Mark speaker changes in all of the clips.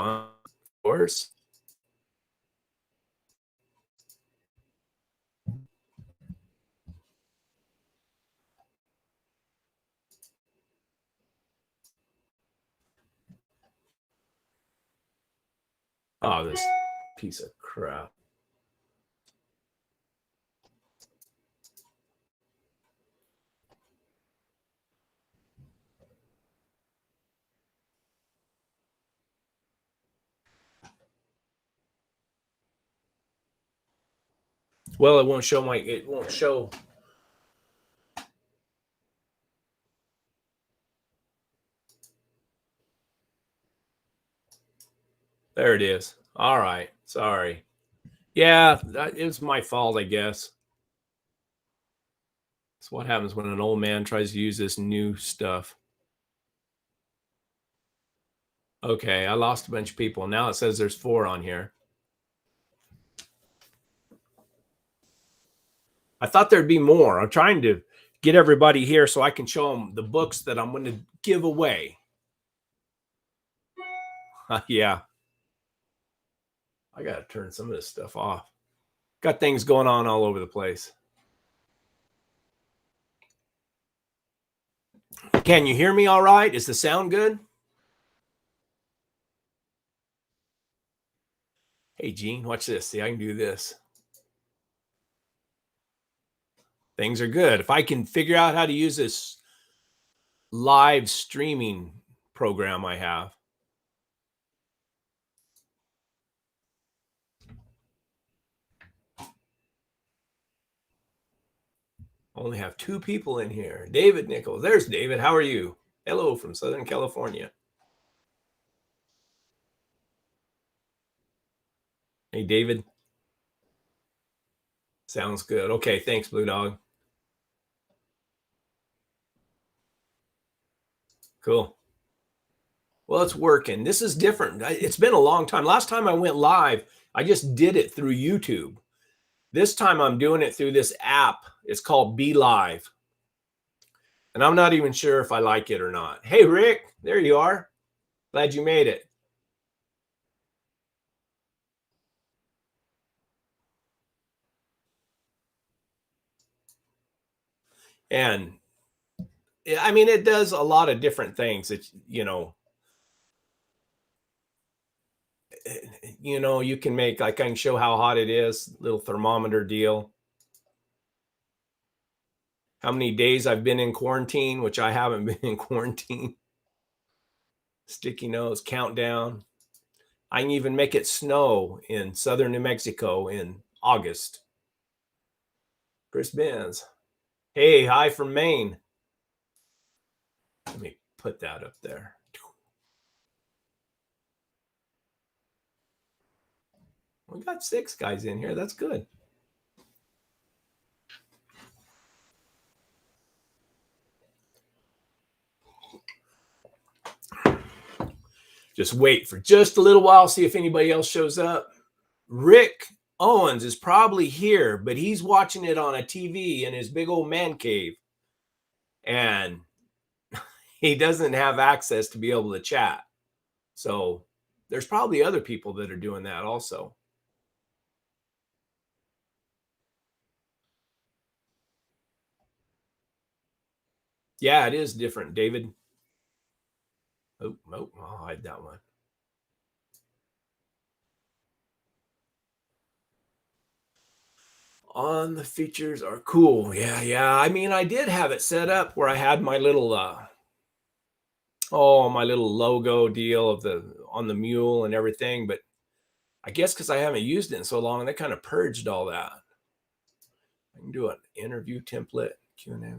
Speaker 1: Of course. Oh, this piece of crap. Well, it won't show it won't show. There it is. All right. Sorry. Yeah, it was my fault, I guess. That's what happens when an old man tries to use this new stuff. Okay, I lost a bunch of people. Now it says there's 4 on here. I thought there'd be more. I'm trying to get everybody here so I can show them the books that I'm going to give away. Yeah. I got to turn some of this stuff off. Got things going on all over the place. Can you hear me all right? Is the sound good? Hey, Gene, watch this. See, I can do this. Things are good. If I can figure out how to use this live streaming program I have. Only have 2 people in here. David Nichols. There's David. How are you? Hello from Southern California. Hey, David. Sounds good. Okay, thanks, Blue Dog. Cool. Well, it's working. This is different. It's been a long time. Last time I went live, I just did it through YouTube. This time I'm doing it through this app. It's called Be Live. And I'm not even sure if I like it or not. Hey, Rick, there you are. Glad you made it. And I mean, it does a lot of different things. It's, you can make, like, I can show how hot it is, little thermometer deal. How many days I've been in quarantine, which I haven't been in quarantine. Sticky nose, countdown. I can even make it snow in southern New Mexico in August. Chris Benz. Hey, hi from Maine. Let me put that up there. We got 6 guys in here. That's good. Just wait for just a little while, see if anybody else shows up. Rick Owens is probably here, but he's watching it on a TV in his big old man cave. And he doesn't have access to be able to chat. So there's probably other people that are doing that also. Yeah, it is different, David. Oh, I'll hide that one. On the features are cool. Yeah. I mean, I did have it set up where I had my little my little logo deal on the mule and everything, but I guess because I haven't used it in so long, they kind of purged all that. I can do an interview template, Q&A,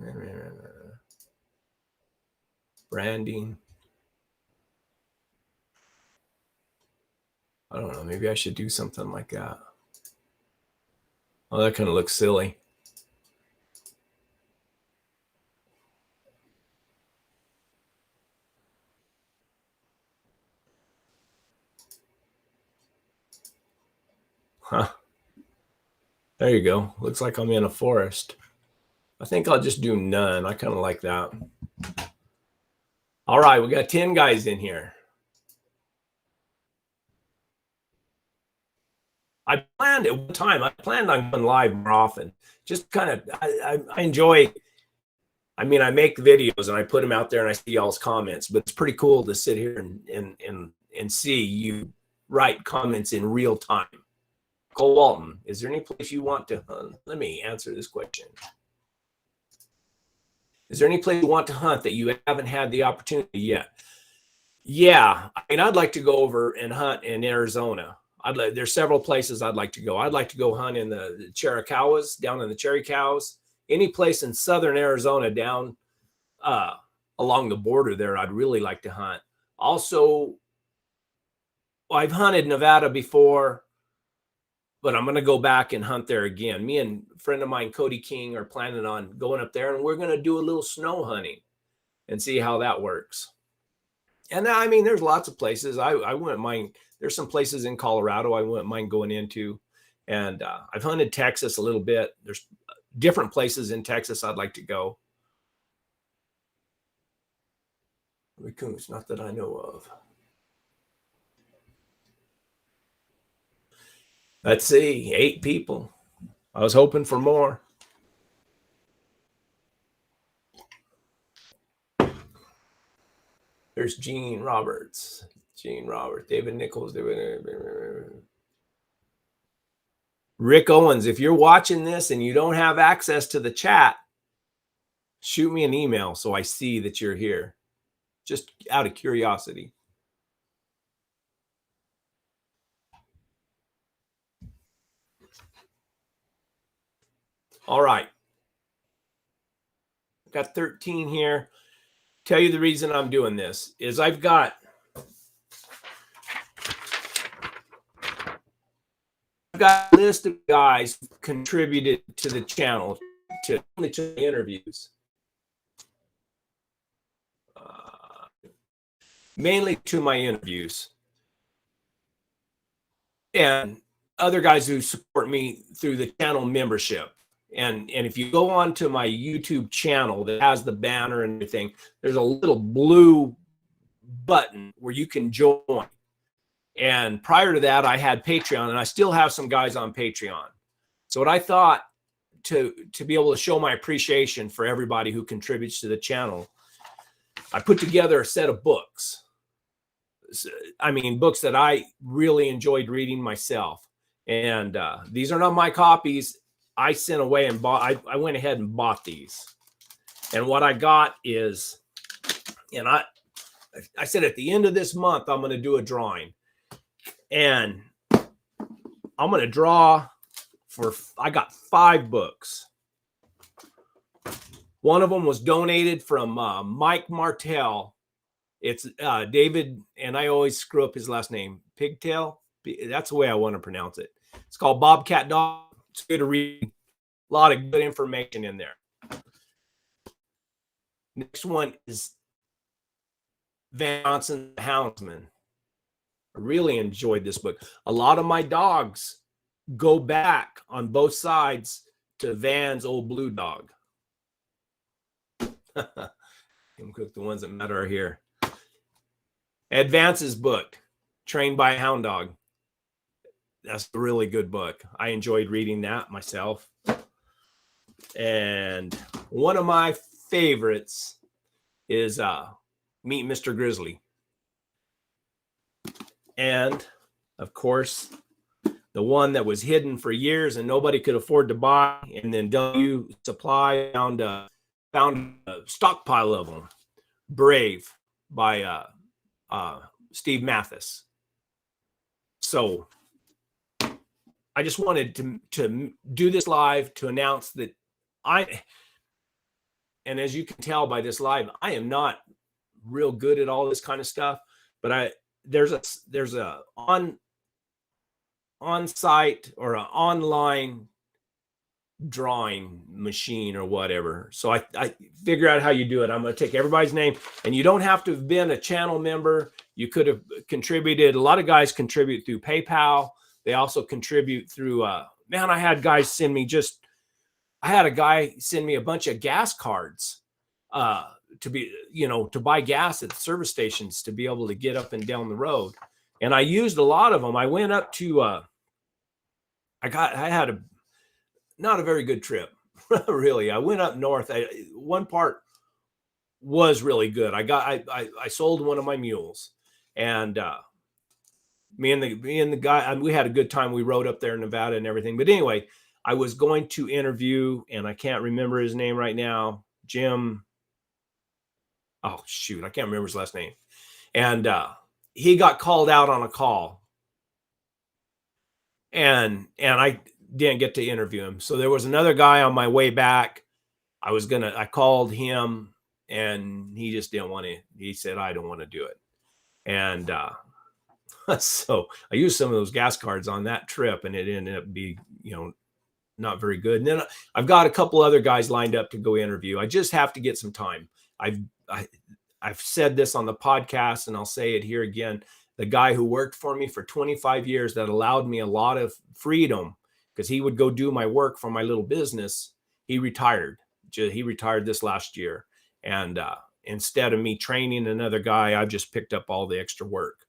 Speaker 1: branding. I don't know. Maybe I should do something like that. Oh, that kind of looks silly. Huh. There you go. Looks like I'm in a forest. I think I'll just do none. I kind of like that. All right, we got 10 guys in here. I planned at one time, I planned on going live more often. Just kind of, I enjoy, I mean, I make videos and I put them out there and I see y'all's comments, but it's pretty cool to sit here and see you write comments in real time. Cole Walton, is there any place you want to hunt? Let me answer this question. Is there any place you want to hunt that you haven't had the opportunity yet? Yeah, I mean, I'd like to go over and hunt in Arizona. There's several places I'd like to go. I'd like to go hunt in the Chiricahuas, down in the Chiricahuas. Any place in southern Arizona down along the border there, I'd really like to hunt. Also, I've hunted Nevada before, but I'm going to go back and hunt there again. Me and a friend of mine, Cody King, are planning on going up there, and we're going to do a little snow hunting and see how that works. And I mean, there's lots of places I wouldn't mind. There's some places in Colorado I wouldn't mind going into. And I've hunted Texas a little bit. There's different places in Texas I'd like to go. Raccoons, not that I know of. Let's see, 8 people. I was hoping for more. There's Gene Roberts, David Nichols, Rick Owens. If you're watching this and you don't have access to the chat, shoot me an email so I see that you're here, just out of curiosity. All right. Got 13 here. Tell you the reason I'm doing this is I've got a list of guys who contributed to the channel, to interviews, mainly to my interviews, and other guys who support me through the channel membership. And if you go on to my YouTube channel that has the banner and everything, there's a little blue button where you can join. And prior to that, I had Patreon, and I still have some guys on Patreon. So what I thought, to be able to show my appreciation for everybody who contributes to the channel, I put together a set of books. I mean, books that I really enjoyed reading myself. And these are not my copies. I sent away and bought, I went ahead and bought these. And what I got is, and I said at the end of this month, I'm going to do a drawing. And I'm going to draw for, I got 5 books. One of them was donated from Mike Martell. It's David, and I always screw up his last name, Pigtail. That's the way I want to pronounce it. It's called Bobcat Dog. It's good to read. A lot of good information in there. Next one is Van Johnson, the Houndsman. I really enjoyed this book. A lot of my dogs go back on both sides to Van's old blue dog. Cook, the ones that matter are here. Advance's book, Trained by a Hound Dog. That's a really good book. I enjoyed reading that myself. And one of my favorites is Meet Mr. Grizzly. And of course, the one that was hidden for years and nobody could afford to buy, and then W Supply found a stockpile of them. Brave by Steve Mathis. So I just wanted to do this live to announce that and as you can tell by this live, I am not real good at all this kind of stuff, but there's a on-site or an online drawing machine or whatever. So I figure out how you do it. I'm going to take everybody's name, and you don't have to have been a channel member. You could have contributed. A lot of guys contribute through PayPal. They also contribute through, man, I had guys send me I had a guy send me a bunch of gas cards to buy gas at the service stations to be able to get up and down the road. And I used a lot of them. I went up to I had not a very good trip. Really. I went up north. One part was really good. I sold one of my mules, and me and the guy, we had a good time. We rode up there in Nevada and everything. But anyway, I was going to interview, and I can't remember his name right now. Jim. Oh shoot, I can't remember his last name. And he got called out on a call, and I didn't get to interview him. So there was another guy on my way back. I called him, and he just didn't want to. He said, I don't want to do it. And so I used some of those gas cards on that trip, and it ended up being, not very good. And then I've got a couple other guys lined up to go interview. I just have to get some time. I've said this on the podcast, and I'll say it here again. The guy who worked for me for 25 years that allowed me a lot of freedom, because he would go do my work for my little business. He retired. He retired this last year. And instead of me training another guy, I've just picked up all the extra work.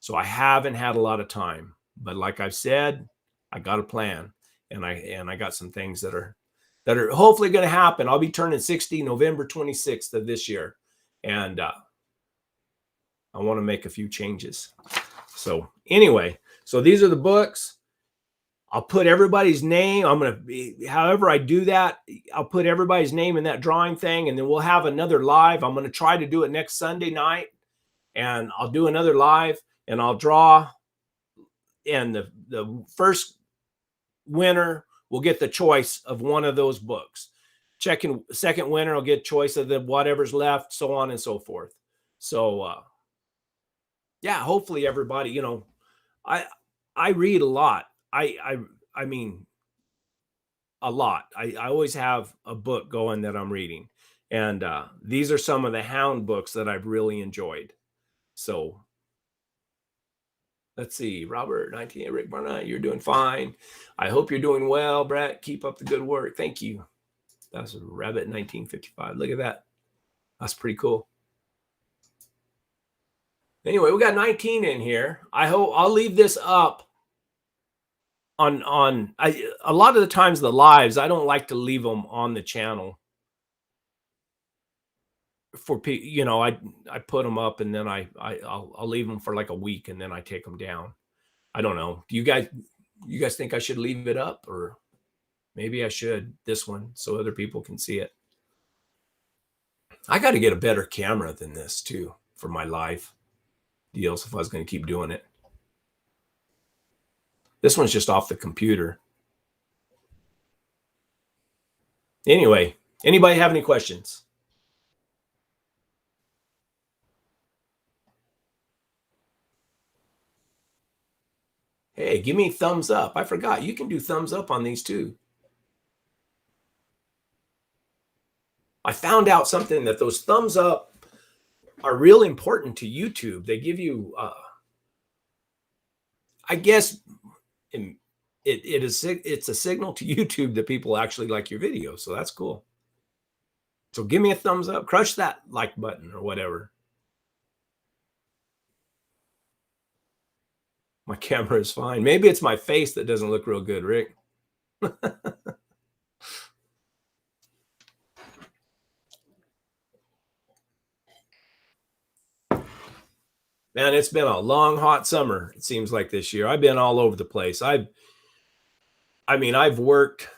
Speaker 1: So I haven't had a lot of time. But like I've said, I got a plan. And I got some things that are hopefully going to happen. I'll be turning 60 November 26th of this year. And I want to make a few changes. So anyway, so these are the books. I'll put everybody's name. However I do that, I'll put everybody's name in that drawing thing, and then we'll have another live. I'm going to try to do it next Sunday night, and I'll do another live, and I'll draw. And the first winner will get the choice of one of those books. Second winner will get choice of the whatever's left, so on and so forth. So yeah, hopefully everybody, I read a lot. I mean, a lot. I always have a book going that I'm reading. And these are some of the hound books that I've really enjoyed. So let's see. Robert, 19, Rick Barnett, you're doing fine. I hope you're doing well, Brett. Keep up the good work. Thank you. That's a Rabbit 1955. Look at that. That's pretty cool. Anyway, we got 19 in here. I hope I'll leave this up on a lot of the times the lives, I don't like to leave them on the channel for people. I put them up, and then I'll leave them for like a week, and then I take them down. I don't know. Do you guys think I should leave it up, or maybe I should this one so other people can see it? I got to get a better camera than this too for my live deals if I was going to keep doing it. This one's just off the computer. Anyway, anybody have any questions? Hey, give me a thumbs up. I forgot you can do thumbs up on these too. I found out something, that those thumbs up are real important to YouTube. They give you, I guess, it's a signal to YouTube that people actually like your video. So that's cool. So give me a thumbs up, crush that like button or whatever. My camera is fine. Maybe it's my face that doesn't look real good, Rick. Man, it's been a long, hot summer. It seems like this year. I've been all over the place. I've worked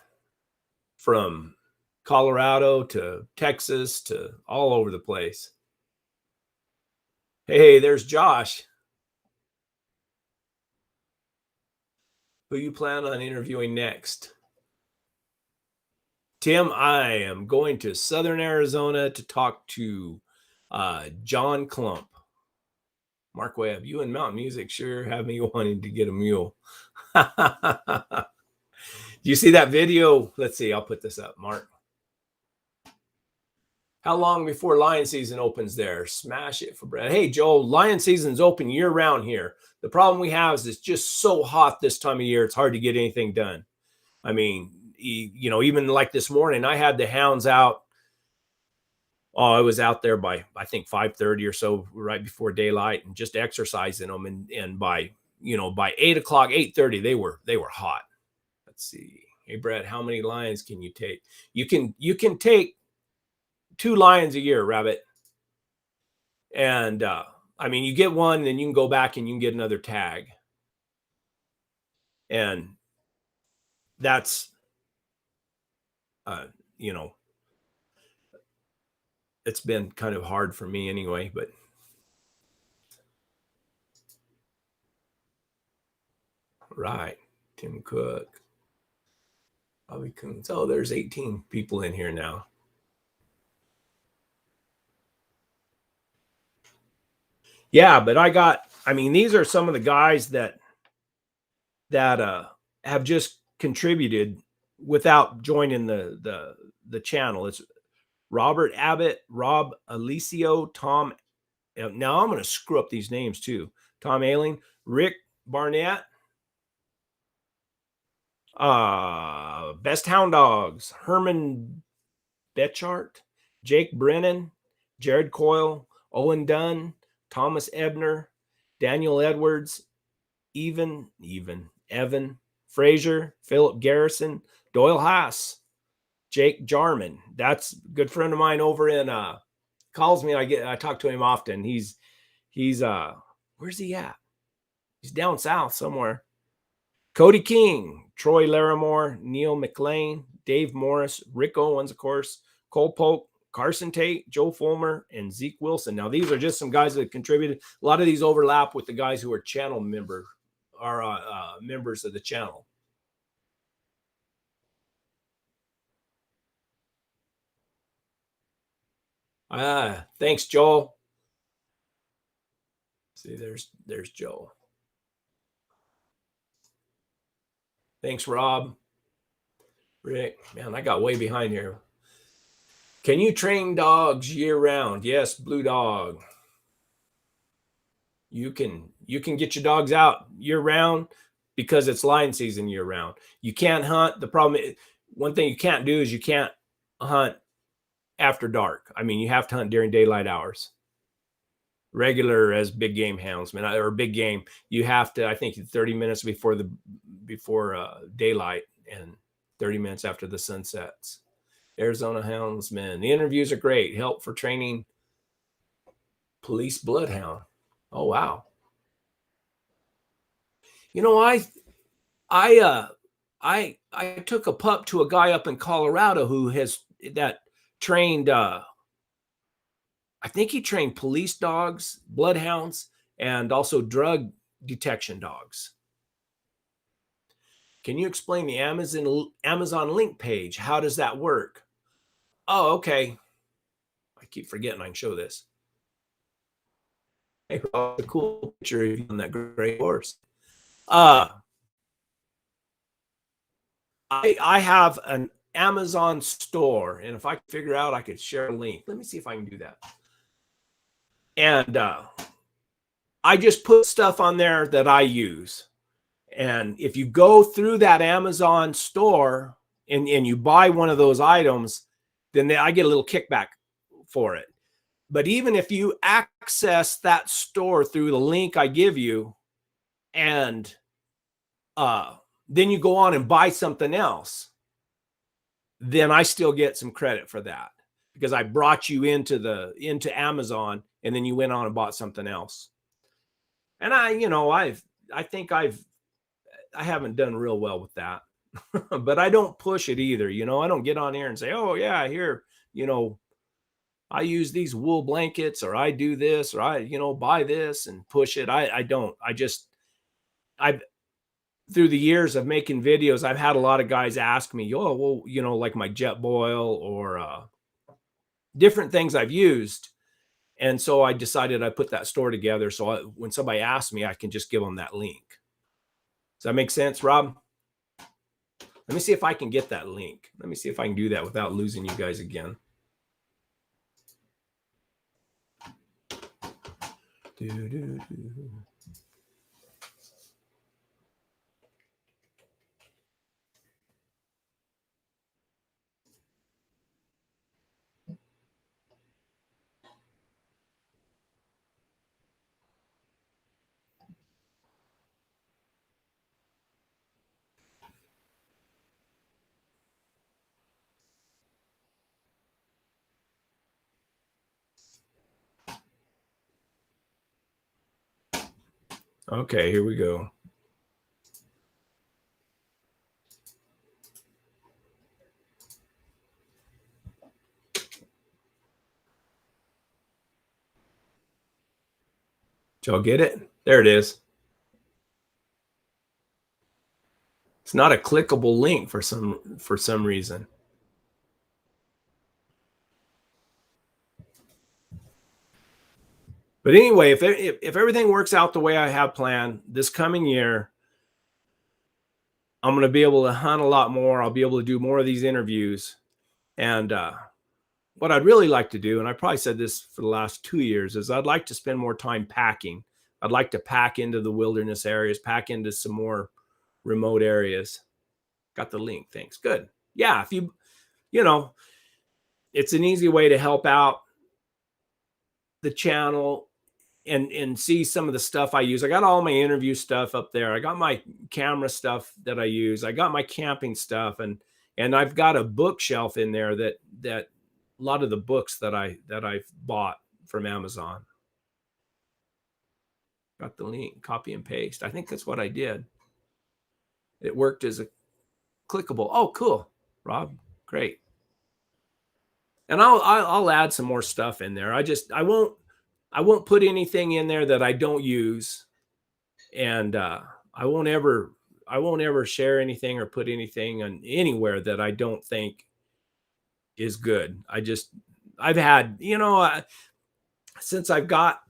Speaker 1: from Colorado to Texas to all over the place. Hey, there's Josh. Who you plan on interviewing next? Tim, I am going to Southern Arizona to talk to John Klump. Mark Webb, you and Mountain Music sure have me wanting to get a mule. Do you see that video? Let's see. I'll put this up, Mark. How long before lion season opens there? Smash it for Brad. Hey, Joel, lion season's open year round here. The problem we have is it's just so hot this time of year. It's hard to get anything done. I mean, even like this morning, I had the hounds out. Oh, I was out there by, I think, 5:30 or so, right before daylight, and just exercising them. And by 8 o'clock, 8:30, they were hot. let's see. Hey Brett, how many lions can you take? You can take 2 lions a year, Rabbit. And I mean, you get one, then you can go back and you can get another tag. And that's you know, it's been kind of hard for me anyway, but right. Tim Cook, Bobby Coons. Oh, there's 18 people in here now. Yeah, but I mean, these are some of the guys that have just contributed without joining the channel. It's Robert Abbott, Rob Alicio, Tom. Now I'm going to screw up these names too. Tom Ailing, Rick Barnett, Best Hound Dogs, Herman Betchart, Jake Brennan, Jared Coyle, Owen Dunn, Thomas Ebner, Daniel Edwards, Evan Frazier, Philip Garrison, Doyle Haas, Jake Jarman. That's a good friend of mine over in calls me. I talk to him often. He's where's he at? He's down south somewhere. Cody King, Troy Larimore, Neil McLean, Dave Morris, Rick Owens, of course, Cole Polk, Carson Tate, Joe Fulmer, and Zeke Wilson. Now, these are just some guys that contributed. A lot of these overlap with the guys who are channel members of the channel. Thanks, Joel. See, there's Joe. Thanks, Rob. Rick, man, I got way behind here. Can you train dogs year round? Yes, Blue Dog. You can get your dogs out year round because it's lion season year round. You can't hunt. The problem is, one thing you can't do is you can't hunt after dark. I mean, you have to hunt during daylight hours. Regular as big game houndsman or big game, you have to, I think, 30 minutes before daylight and 30 minutes after the sun sets. Arizona Houndsman. The interviews are great. Help for training police bloodhound. Oh wow. You know, I took a pup to a guy up in Colorado who has that trained I think he trained police dogs, bloodhounds, and also drug detection dogs. Can you explain the Amazon link page? How does that work? Oh, okay. I keep forgetting I can show this. Hey, a cool picture of you on that great horse. I have an Amazon store, and if I could figure out, I could share a link. Let me see if I can do that. And I just put stuff on there that I use. And if you go through that Amazon store and you buy one of those items, then I get a little kickback for it. But even if you access that store through the link I give you, and then you go on and buy something else, then I still get some credit for that because I brought you into Amazon and then you went on and bought something else. And I haven't done real well with that, but I don't push it either. I don't get on here and say, oh yeah, here, I use these wool blankets, or I do this, or I, buy this and push it. I don't. I've through the years of making videos, I've had a lot of guys ask me, oh, well, like my Jetboil or different things I've used. And so I decided I put that store together. So when somebody asks me, I can just give them that link. Does that make sense, Rob? Let me see if I can get that link. Let me see if I can do that without losing you guys again. Okay, here we go. Did y'all get it? There it is. It's not a clickable link for some reason. But anyway, if everything works out the way I have planned this coming year, I'm going to be able to hunt a lot more. I'll be able to do more of these interviews. And what I'd really like to do, and I probably said this for the last 2 years, is I'd like to spend more time packing. I'd like to pack into the wilderness areas, pack into some more remote areas. Got the link. Thanks. Good. Yeah. If you know, it's an easy way to help out the channel and see some of the stuff I use. I got all my interview stuff up there. I got my camera stuff that I use. I got my camping stuff, and I've got a bookshelf in there that a lot of the books that I've bought from Amazon. Got the link, copy and paste. I think that's what I did. It worked as a clickable. Oh, cool, Rob. Great. And I'll add some more stuff in there. I won't put anything in there that I don't use, and I won't ever share anything or put anything on anywhere that I don't think is good. I've had, since I've got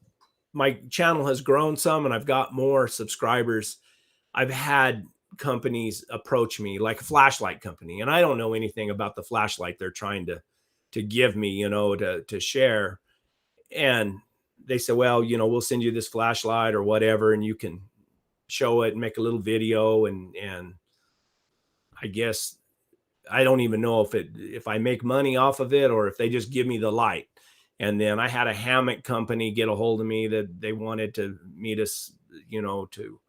Speaker 1: my channel has grown some and I've got more subscribers, I've had companies approach me, like a flashlight company, and I don't know anything about the flashlight they're trying to give me, to share. And they said, well, we'll send you this flashlight or whatever, and you can show it and make a little video. And I guess I don't even know if I make money off of it or if they just give me the light. And then I had a hammock company get a hold of me that they wanted to meet us, to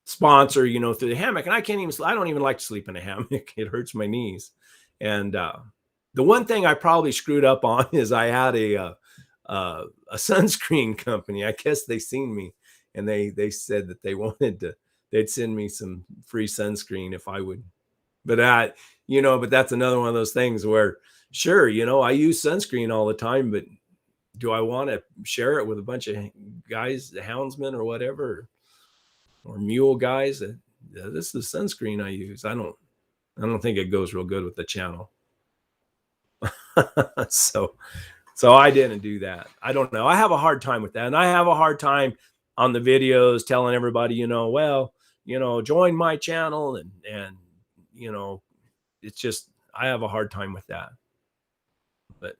Speaker 1: sponsor, through the hammock. And I don't even like to sleep in a hammock. It hurts my knees. And the one thing I probably screwed up on is I had a sunscreen company. I guess they seen me and they said that they'd send me some free sunscreen if I would. But but that's another one of those things where, sure, I use sunscreen all the time, but do I want to share it with a bunch of guys, the houndsmen or whatever, or mule guys? This is the sunscreen I use. I don't think it goes real good with the channel. So I didn't do that. I don't know. I have a hard time with that. And I have a hard time on the videos telling everybody, join my channel and it's just, I have a hard time with that. But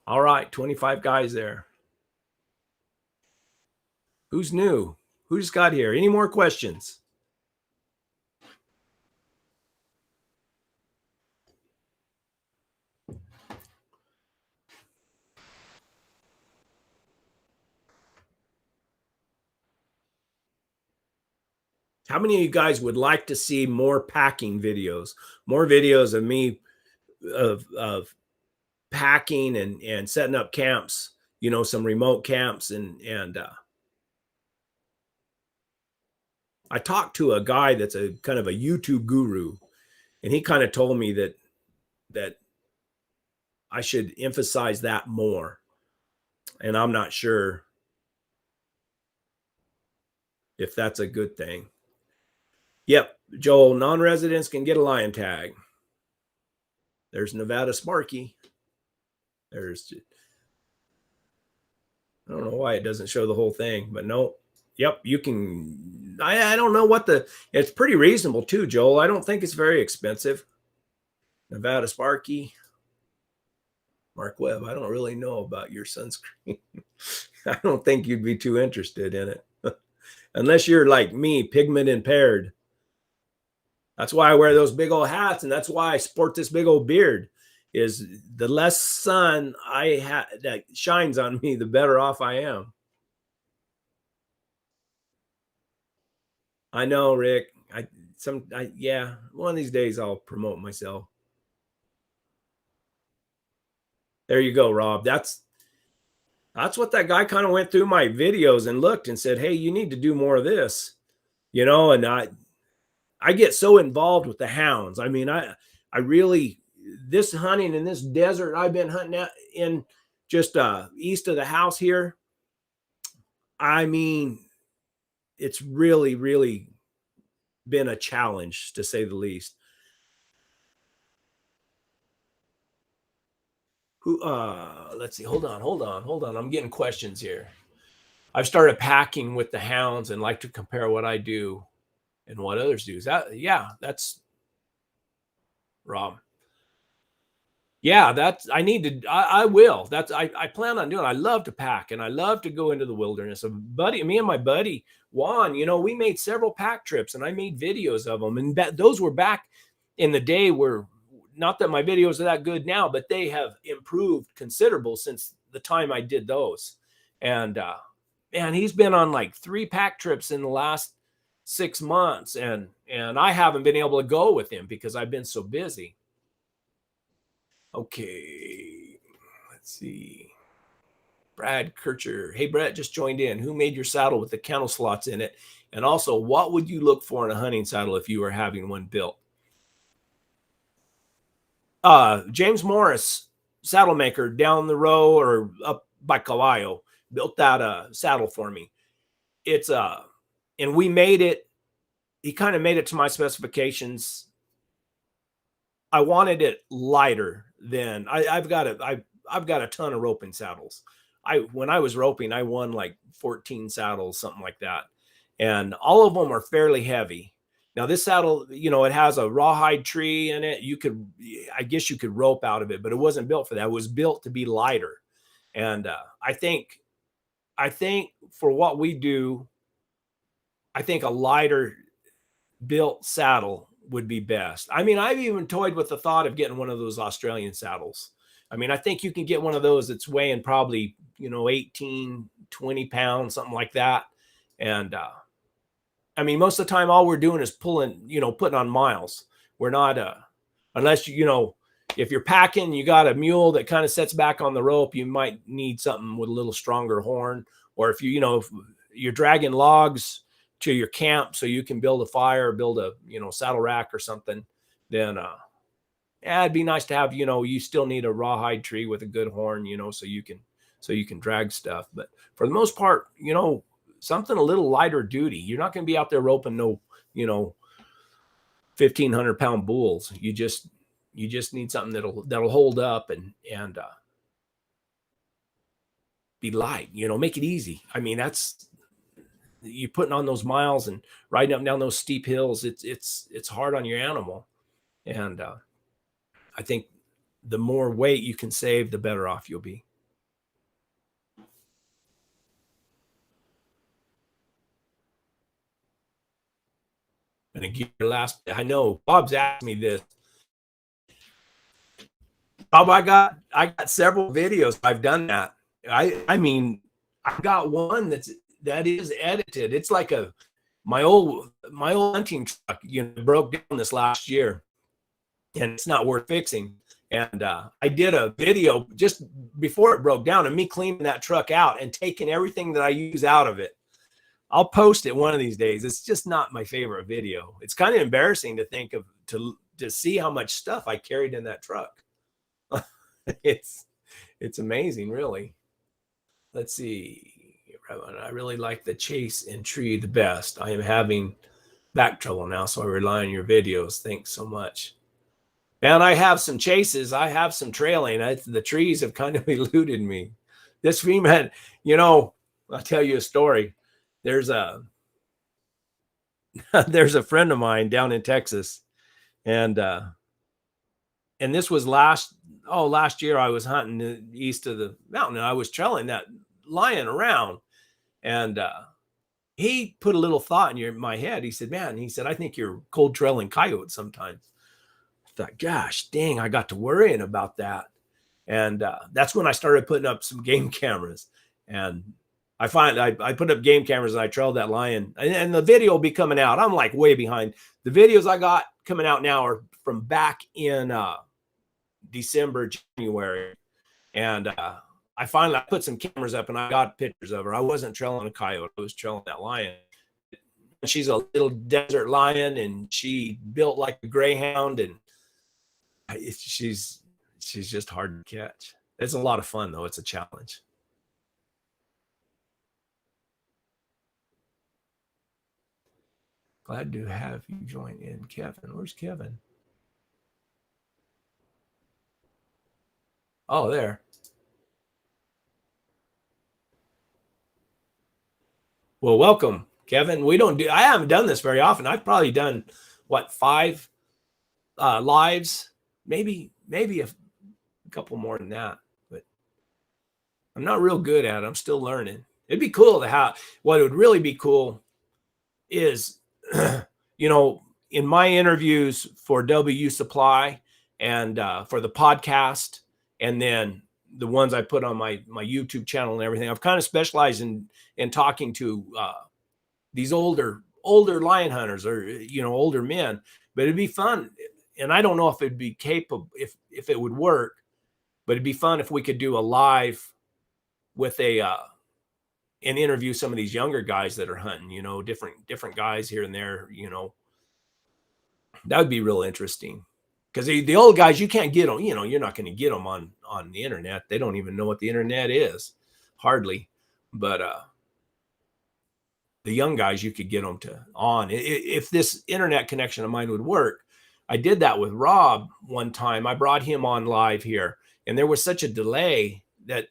Speaker 1: all right, 25 guys there. Who's new? Who just got here? Any more questions? How many of you guys would like to see more packing videos, more videos of me of packing and setting up camps, some remote camps and I talked to a guy that's a kind of a YouTube guru, and he kind of told me that I should emphasize that more. And I'm not sure if that's a good thing. Yep, Joel, non-residents can get a lion tag. There's Nevada Sparky. I don't know why it doesn't show the whole thing, but no. Yep, you can. I don't know it's pretty reasonable too, Joel. I don't think it's very expensive. Nevada Sparky. Mark Webb, I don't really know about your sunscreen. I don't think you'd be too interested in it. Unless you're like me, pigment impaired. That's why I wear those big old hats, and that's why I sport this big old beard. Is the less sun that shines on me, the better off I am. I know, Rick. Yeah, one of these days I'll promote myself. There you go, Rob. That's what that guy kind of went through my videos and looked and said, "Hey, you need to do more of this," and I get so involved with the hounds. I mean, I really, this hunting in this desert I've been hunting out in just east of the house here. I mean, it's really, really been a challenge to say the least. Who let's see. Hold on. I'm getting questions here. I've started packing with the hounds and like to compare what I do and what others do. Is that, yeah, that's Rob. Yeah, I need to, I will. I plan on doing. I love to pack and I love to go into the wilderness. Me and my buddy Juan, we made several pack trips and I made videos of them. And those were back in the day where, not that my videos are that good now, but they have improved considerable since the time I did those. And, man, he's been on like 3 pack trips in the last 6 months. And I haven't been able to go with him because I've been so busy. Okay, let's see. Brad Kircher. Hey, Brett, just joined in. Who made your saddle with the kennel slots in it? And also, what would you look for in a hunting saddle if you were having one built? James Morris, saddle maker down the road or up by Caballo, built that saddle for me. It's and we made it. He kind of made it to my specifications. I wanted it lighter than I've got a ton of roping saddles. When I was roping, I won like 14 saddles, something like that. And all of them are fairly heavy. Now this saddle, it has a rawhide tree in it. I guess you could rope out of it, but it wasn't built for that. It was built to be lighter. And I think for what we do, I think a lighter built saddle would be best. I mean, I've even toyed with the thought of getting one of those Australian saddles. I mean, I think you can get one of those that's weighing probably, 18, 20 pounds, something like that. And I mean, most of the time, all we're doing is putting on miles. We're not, unless if you're packing, you got a mule that kind of sets back on the rope, you might need something with a little stronger horn. Or if if you're dragging logs to your camp so you can build a fire, build a, saddle rack or something, then, it'd be nice to have, you still need a rawhide tree with a good horn, so you can drag stuff. But for the most part, something a little lighter duty. You're not going to be out there roping no, 1,500-pound bulls. You just need something that'll hold up and be light, make it easy. I mean, you're putting on those miles and riding up and down those steep hills. It's hard on your animal. And I think the more weight you can save, the better off you'll be. And again, I know Bob's asked me this. Bob, I got several videos. I've done that. I mean, I've got one that is edited. It's like my old hunting truck, broke down this last year, and it's not worth fixing. And I did a video just before it broke down of me cleaning that truck out and taking everything that I use out of it. I'll post it one of these days. It's just not my favorite video. It's kind of embarrassing to think of, to see how much stuff I carried in that truck. It's amazing, really. Let's see. I really like the chase and tree the best. I am having back trouble now, so I rely on your videos. Thanks so much. And I have some chases. I have some trailing. The trees have kind of eluded me. This stream had, I'll tell you a story. There's a friend of mine down in Texas, and this was last year. I was hunting east of the mountain, and I was trailing that lion around, and he put a little thought in my head. He said, "Man," he said, "I think you're cold trailing coyotes sometimes." I thought, gosh, dang, I got to worrying about that, and that's when I started putting up some game cameras, and I put up game cameras and I trailed that lion, and the video will be coming out. I'm like way behind. The videos I got coming out now are from back in December, January. And I finally put some cameras up and I got pictures of her. I wasn't trailing a coyote. I was trailing that lion. She's a little desert lion and she built like a greyhound, and she's just hard to catch. It's a lot of fun though. It's a challenge. Glad to have you join in, Kevin. Where's Kevin? Oh, there. Well, welcome, Kevin. I haven't done this very often. I've probably done what, 5 lives, maybe a couple more than that, but I'm not real good at it. I'm still learning. It'd be cool to have. What would really be cool is, in my interviews for W Supply and for the podcast, and then the ones I put on my YouTube channel and everything, I've kind of specialized in talking to these older lion hunters, or older men. But it'd be fun, and I don't know if it'd be capable, if it would work, but it'd be fun if we could do a live with and interview some of these younger guys that are hunting, different guys here and there. That would be real interesting, because the old guys, you can't get them. You're not going to get them on the internet. They don't even know what the internet is, hardly. But the young guys, you could get them if this internet connection of mine would work. I did that with Rob one time. I brought him on live here, and there was such a delay that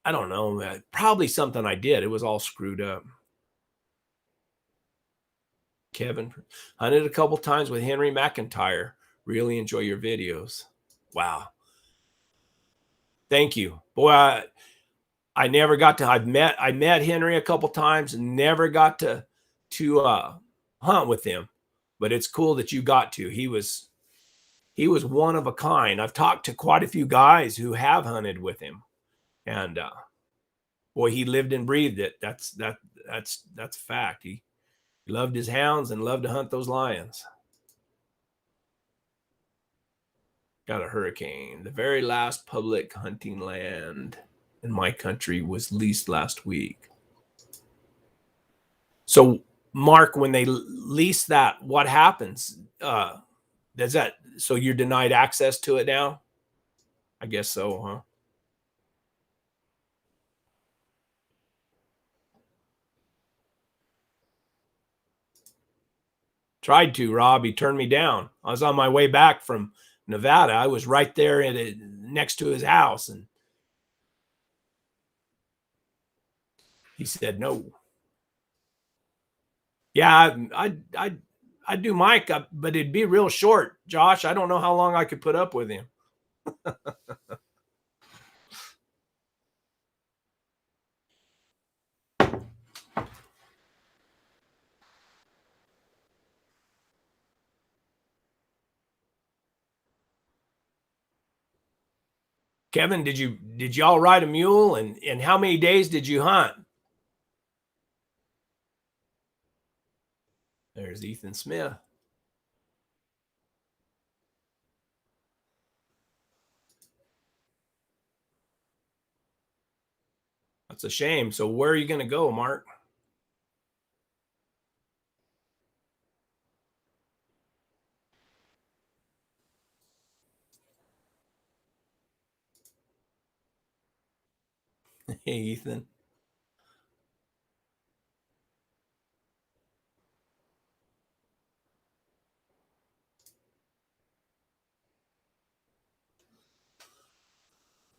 Speaker 1: I don't know, probably something I did. It was all screwed up. Kevin, hunted a couple times with Henry McIntyre. Really enjoy your videos. Wow. Thank you. Boy, I never got to, I met Henry a couple times and never got to hunt with him, but it's cool that you got to. He was one of a kind. I've talked to quite a few guys who have hunted with him, and boy, he lived and breathed it. That's a fact. He loved his hounds and loved to hunt those lions. Got a hurricane. The very last public hunting land in my country was leased last week. So, Mark, when they lease that, what happens? So you're denied access to it now? I guess so, huh? Tried to, Rob. He turned me down. I was on my way back from Nevada. I was right there next to his house, and he said no. Yeah, I'd do Mike, but it'd be real short, Josh. I don't know how long I could put up with him. Kevin, did y'all ride a mule, and how many days did you hunt? There's Ethan Smith. That's a shame. So where are you going to go, Mark? Hey, Ethan.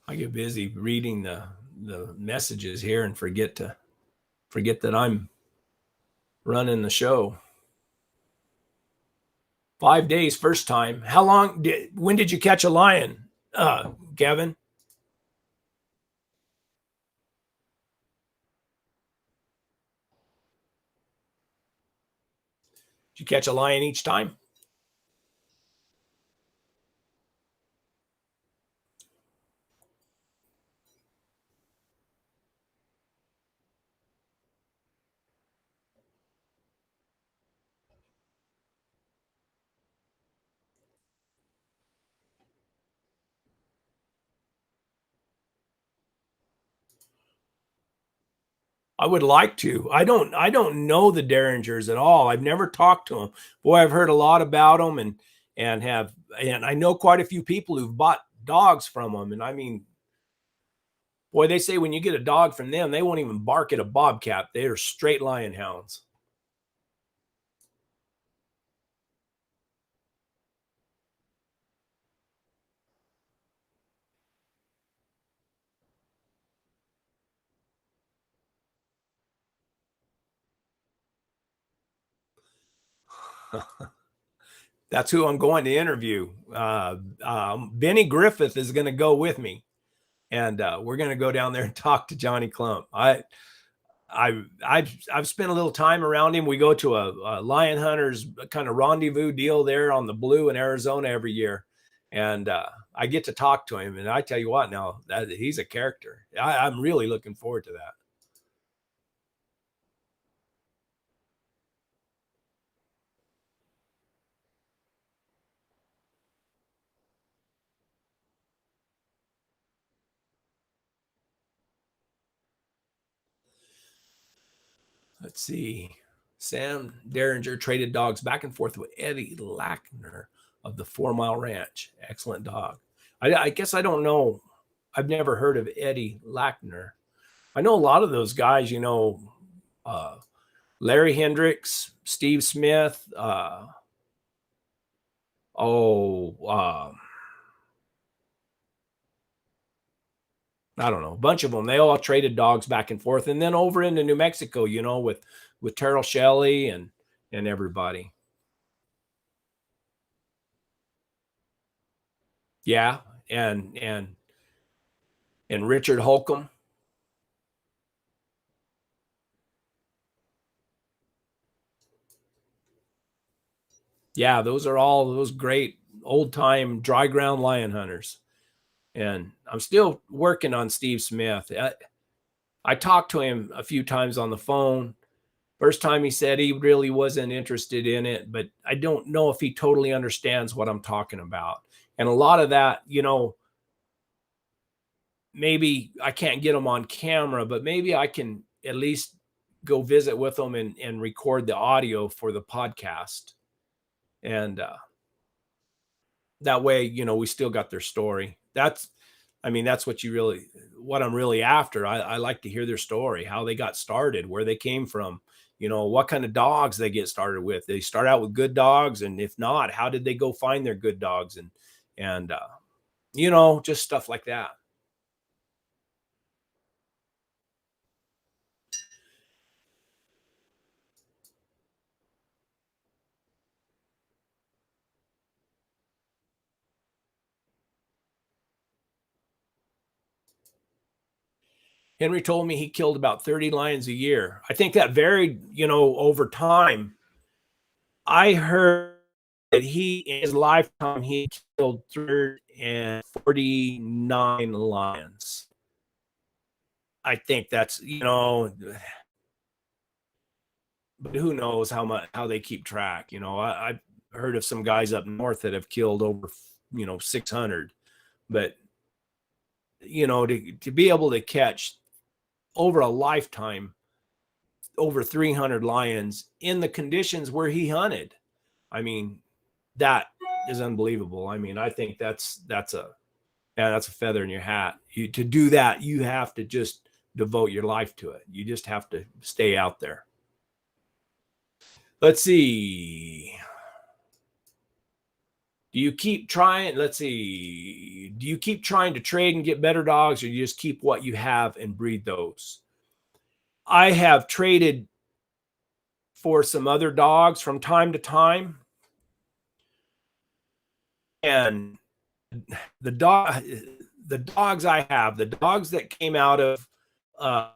Speaker 1: I get busy reading the messages here and forget that I'm running the show. 5 days first time. How long when did you catch a lion, Kevin? Did you catch a lion each time? I would like to. I don't know the Derringers at all. I've never talked to them. Boy, I've heard a lot about them, and I know quite a few people who've bought dogs from them. And I mean, boy, they say when you get a dog from them, they won't even bark at a bobcat. They are straight lion hounds. That's who I'm going to interview. Benny Griffith is going to go with me, and we're going to go down there and talk to Johnny Clump. I've spent a little time around him. We go to a lion hunters kind of rendezvous deal there on the Blue in Arizona every year, and I get to talk to him. And I tell you what, now that he's a character. I'm really looking forward to that. Let's see. Sam Derringer traded dogs back and forth with Eddie Lackner of the 4 Mile Ranch. Excellent dog. I guess I don't know. I've never heard of Eddie Lackner. I know a lot of those guys, uh, Larry Hendricks, Steve Smith. Oh, I don't know, a bunch of them. They all traded dogs back and forth, and then over into New Mexico, with Terrell Shelley and everybody. Yeah, and Richard Holcomb. Yeah, those are all those great old time dry ground lion hunters. And I'm still working on Steve Smith. I talked to him a few times on the phone. First time he said he really wasn't interested in it, but I don't know if he totally understands what I'm talking about. And a lot of that, maybe I can't get him on camera, but maybe I can at least go visit with him and record the audio for the podcast. And that way, we still got their story. That's what I'm really after. I like to hear their story, how they got started, where they came from, what kind of dogs they get started with. They start out with good dogs, and if not, how did they go find their good dogs, and just stuff like that. Henry told me he killed about 30 lions a year. I think that varied, over time. I heard that in his lifetime, he killed 349 lions. I think that's, but who knows how they keep track. I've heard of some guys up north that have killed over, 600, but to be able to catch over a lifetime over 300 lions in the conditions where he hunted. I mean, that is unbelievable. I mean, I think that's a feather in your hat. To do that, you have to just devote your life to it. You just have to stay out there. Let's see. Do you keep trying? Let's see. Do you keep trying to trade and get better dogs, or you just keep what you have and breed those? I have traded for some other dogs from time to time. And the dogs I have, the dogs that came out of my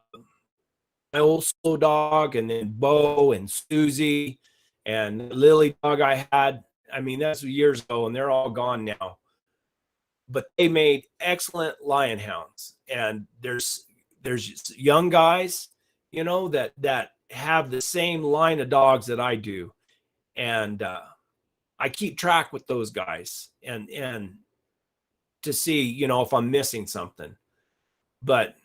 Speaker 1: old slow dog, and then Bo and Susie and the Lily dog I had. I mean, that's years ago, and they're all gone now. But they made excellent lion hounds. And there's young guys, that have the same line of dogs that I do, and I keep track with those guys and to see, if I'm missing something. But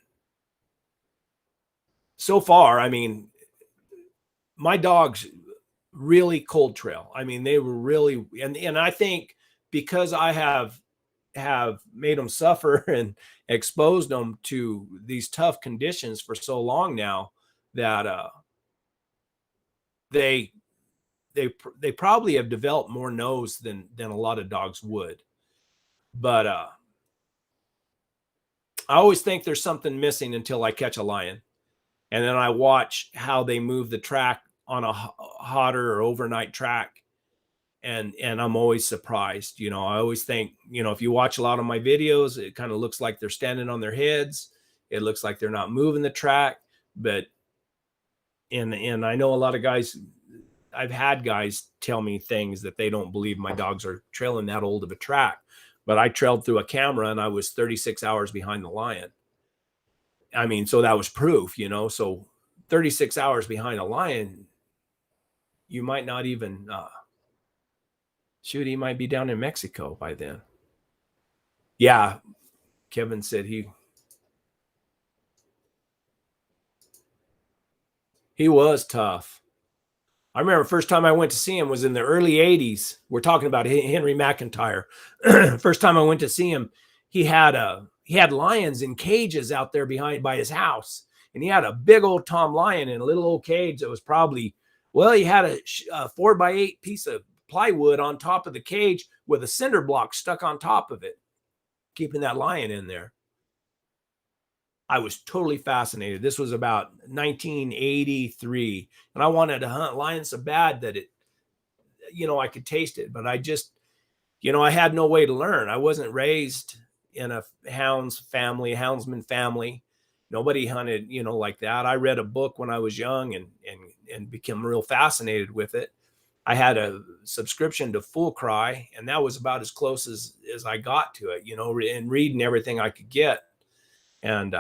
Speaker 1: so far, I mean, my dogs really cold trail. I mean, they were really, and I think because I have made them suffer and exposed them to these tough conditions for so long now, that they they probably have developed more nose than a lot of dogs would. But I always think there's something missing until I catch a lion, and then I watch how they move the track on a hotter or overnight track, and I'm always surprised. You know, I always think, you know, if you watch a lot of my videos, it kind of looks like they're standing on their heads. It looks like they're not moving the track, but and I know a lot of guys, I've had guys tell me things that they don't believe my dogs are trailing that old of a track. But I trailed through a camera and I was 36 hours behind the lion. I mean, so that was proof, you know. So 36 hours behind a lion, you might not even shoot, he might be down in Mexico by then. Yeah, Kevin said he was tough. I remember the first time I went to see him was in the early 80s. We're talking about Henry McIntyre. First time I went to see him, he had lions in cages out there behind by his house. And he had a big old Tom lion in a little old cage that was probably, well, he had a 4x8 piece of plywood on top of the cage with a cinder block stuck on top of it, keeping that lion in there. I was totally fascinated. This was about 1983, and I wanted to hunt lions so bad that it, you know, I could taste it, but I just, you know, I had no way to learn. I wasn't raised in a houndsman family. Nobody hunted, you know, like that. I read a book when I was young and became real fascinated with it. I had a subscription to Full Cry, and that was about as close as I got to it, you know, and reading everything I could get. And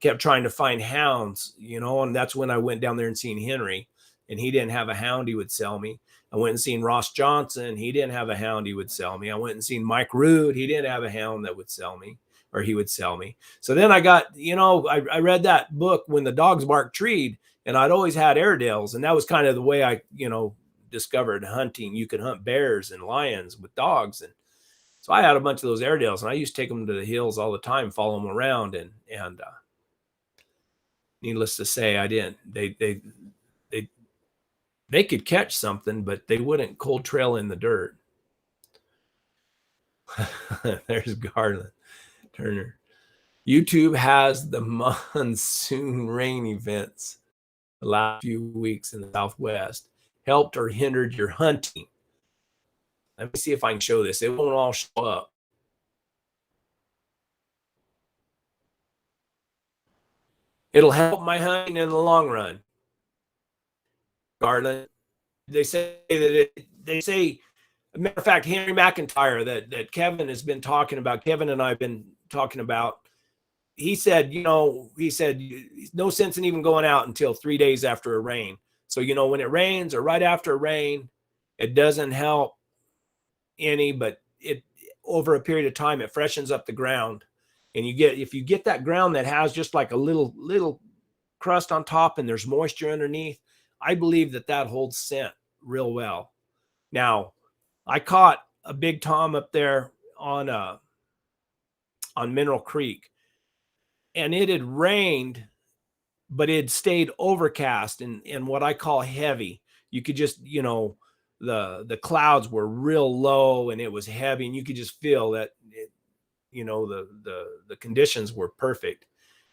Speaker 1: kept trying to find hounds, you know, and that's when I went down there and seen Henry, and he didn't have a hound he would sell me. I went and seen Ross Johnson. He didn't have a hound he would sell me. I went and seen Mike Rood. He didn't have a hound that would sell me, or he would sell me. So then I got, you know, I read that book, When the Dogs Bark Treed, and I'd always had Airedales. And that was kind of the way I, you know, discovered hunting. You could hunt bears and lions with dogs. And so I had a bunch of those Airedales, and I used to take them to the hills all the time, follow them around, and needless to say, I didn't. They could catch something, but they wouldn't cold trail in the dirt. There's Garland Turner. YouTube has the monsoon rain events the last few weeks in the Southwest helped or hindered your hunting. Let me see if I can show this. It won't all show up. It'll help my hunting in the long run. Garland, they say that matter of fact, Henry McIntyre that Kevin has been talking about, Kevin and I have been talking about, he said, you know, no sense in even going out until 3 days after a rain. So, you know, when it rains or right after a rain, it doesn't help any, but it, over a period of time, it freshens up the ground. And if you get that ground that has just like a little crust on top and there's moisture underneath, I believe that holds scent real well. Now, I caught a big tom up there on Mineral Creek, and it had rained, but it stayed overcast and what I call heavy. You could just, you know, the clouds were real low and it was heavy, and you could just feel that you know, the conditions were perfect.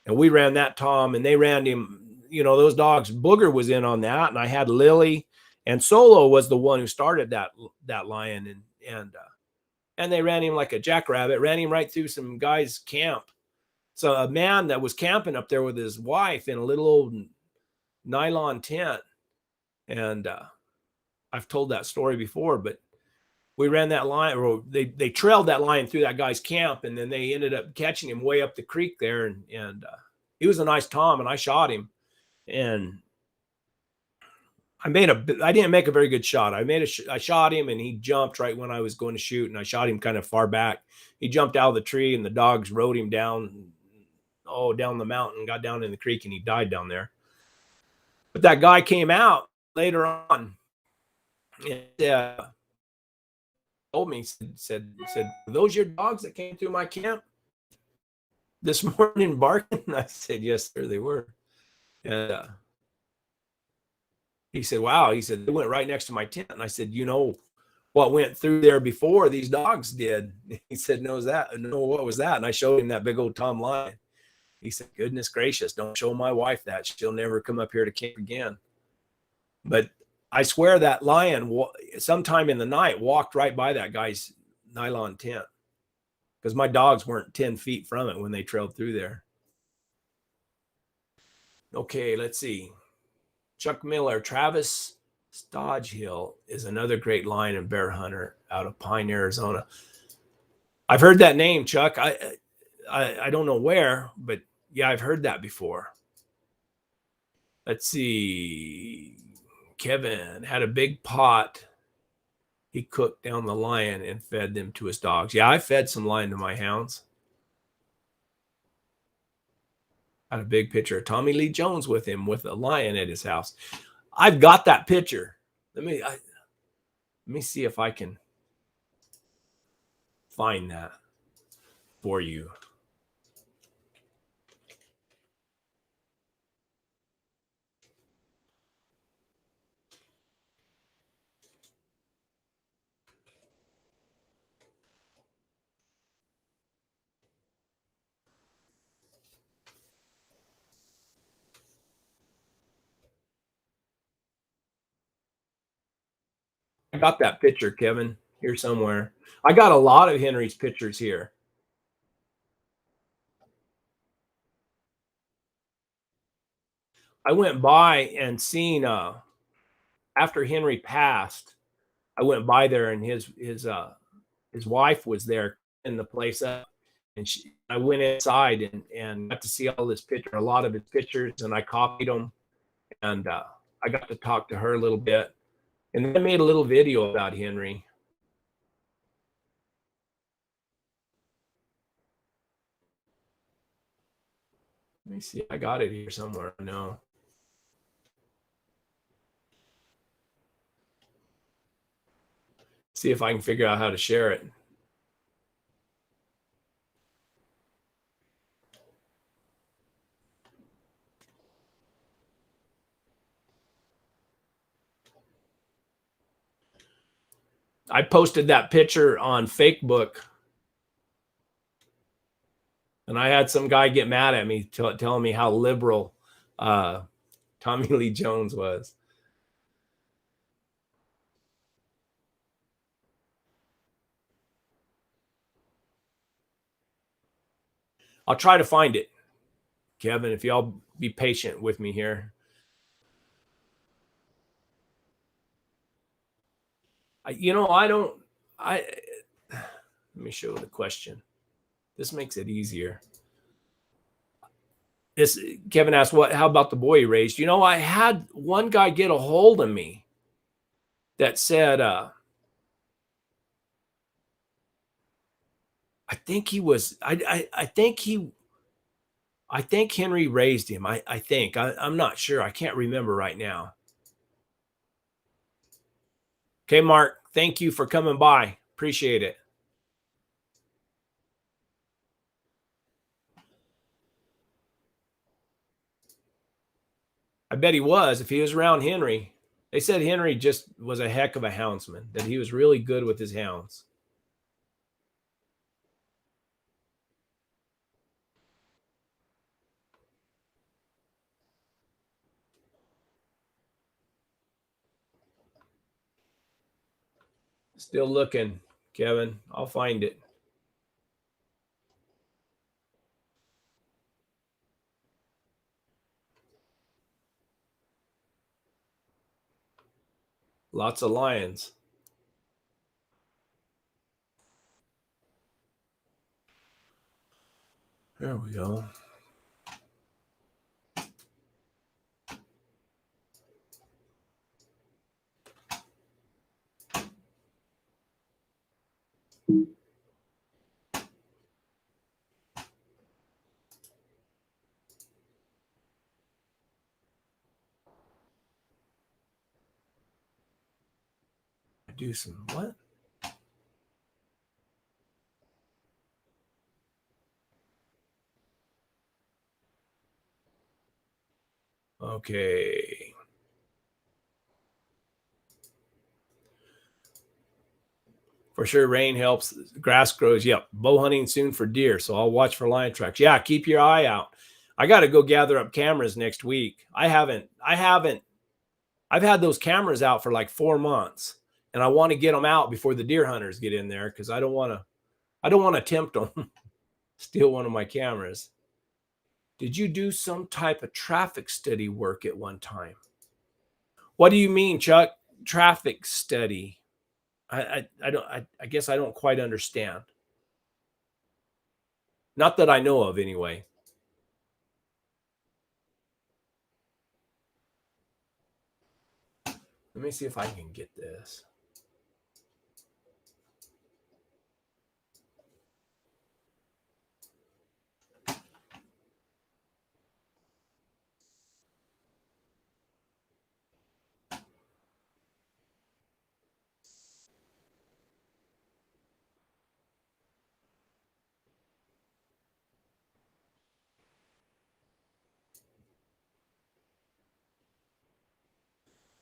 Speaker 1: And we ran that tom, and they ran him, you know, those dogs. Booger was in on that, and I had Lily, and Solo was the one who started that lion, and they ran him like a jackrabbit, ran him right through some guy's camp. So a man that was camping up there with his wife in a little old nylon tent, and I've told that story before, but we ran that line, or they trailed that lion through that guy's camp, and then they ended up catching him way up the creek there, and he was a nice tom, and I shot him, and I didn't make a very good shot. I shot him, and he jumped right when I was going to shoot, and I shot him kind of far back. He jumped out of the tree, and the dogs rode him down the mountain, got down in the creek, and he died down there. But that guy came out later on and told me, said, "Were those your dogs that came through my camp this morning barking?" And I said, "Yes, sir, they were." And he said, "Wow." He said, "They went right next to my tent." And I said, "You know what went through there before these dogs did?" He said, "No, what was that?" And I showed him that big old Tom lion. He said, "Goodness gracious, don't show my wife that. She'll never come up here to camp again." But I swear that lion, sometime in the night, walked right by that guy's nylon tent, because my dogs weren't 10 feet from it when they trailed through there. Okay, let's see. Chuck Miller, Travis Stodgehill is another great lion and bear hunter out of Pine, Arizona. I've heard that name, Chuck. I don't know where, but yeah, I've heard that before. Let's see. Kevin had a big pot. He cooked down the lion and fed them to his dogs. Yeah, I fed some lion to my hounds. Had a big picture of Tommy Lee Jones with him with a lion at his house. I've got that picture. Let me see if I can find that for you. I got that picture, Kevin, here somewhere. I got a lot of Henry's pictures here. I went by and seen after Henry passed, I went by there and his wife was there in the place up, and I went inside and got to see all his picture, a lot of his pictures, and I copied them, and I got to talk to her a little bit, and then I made a little video about Henry. Let me see, I got it here somewhere. No. See if I can figure out how to share it. I posted that picture on Facebook, and I had some guy get mad at me telling me how liberal Tommy Lee Jones was. I'll try to find it, Kevin, if y'all be patient with me here. I let me show the question. This makes it easier. This Kevin asked, how about the boy he raised? I had one guy get a hold of me that said, I think he was, I think Henry raised him. I'm not sure. I can't remember right now. Okay, Mark, thank you for coming by. Appreciate it. I bet he was. If he was around Henry, they said Henry just was a heck of a houndsman, that he was really good with his hounds. Still looking, Kevin. I'll find it. Lots of lions. There we go. do some what? Okay. For sure, rain helps. Grass grows. Yep. Bow hunting soon for deer. So I'll watch for lion tracks. Yeah, keep your eye out. I got to go gather up cameras next week. I've had those cameras out for like 4 months, and I want to get them out before the deer hunters get in there because I don't want to tempt them. Steal one of my cameras. Did you do some type of traffic study work at one time? What do you mean, Chuck? Traffic study? I guess I don't quite understand. Not that I know of, anyway. Let me see if I can get this.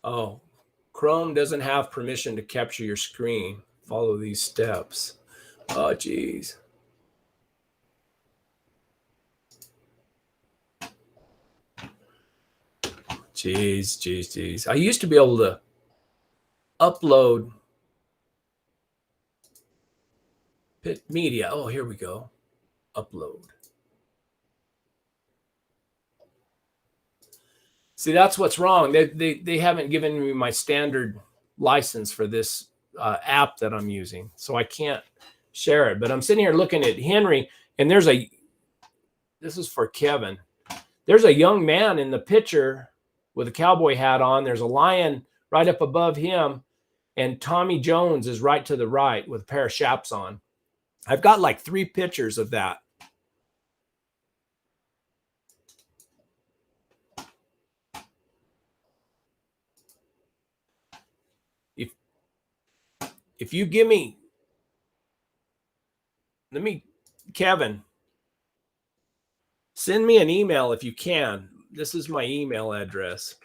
Speaker 1: Oh, Chrome doesn't have permission to capture your screen. Follow these steps. Oh, geez. Jeez. I used to be able to upload media. Oh, here we go. Upload. See, that's what's wrong. They haven't given me my standard license for this app that I'm using, so I can't share it. But I'm sitting here looking at Henry, and this is for Kevin. There's a young man in the picture with a cowboy hat on. There's a lion right up above him, and Tommy Jones is right to the right with a pair of chaps on. I've got like 3 pictures of that. If you give me, Kevin, send me an email if you can. This is my email address.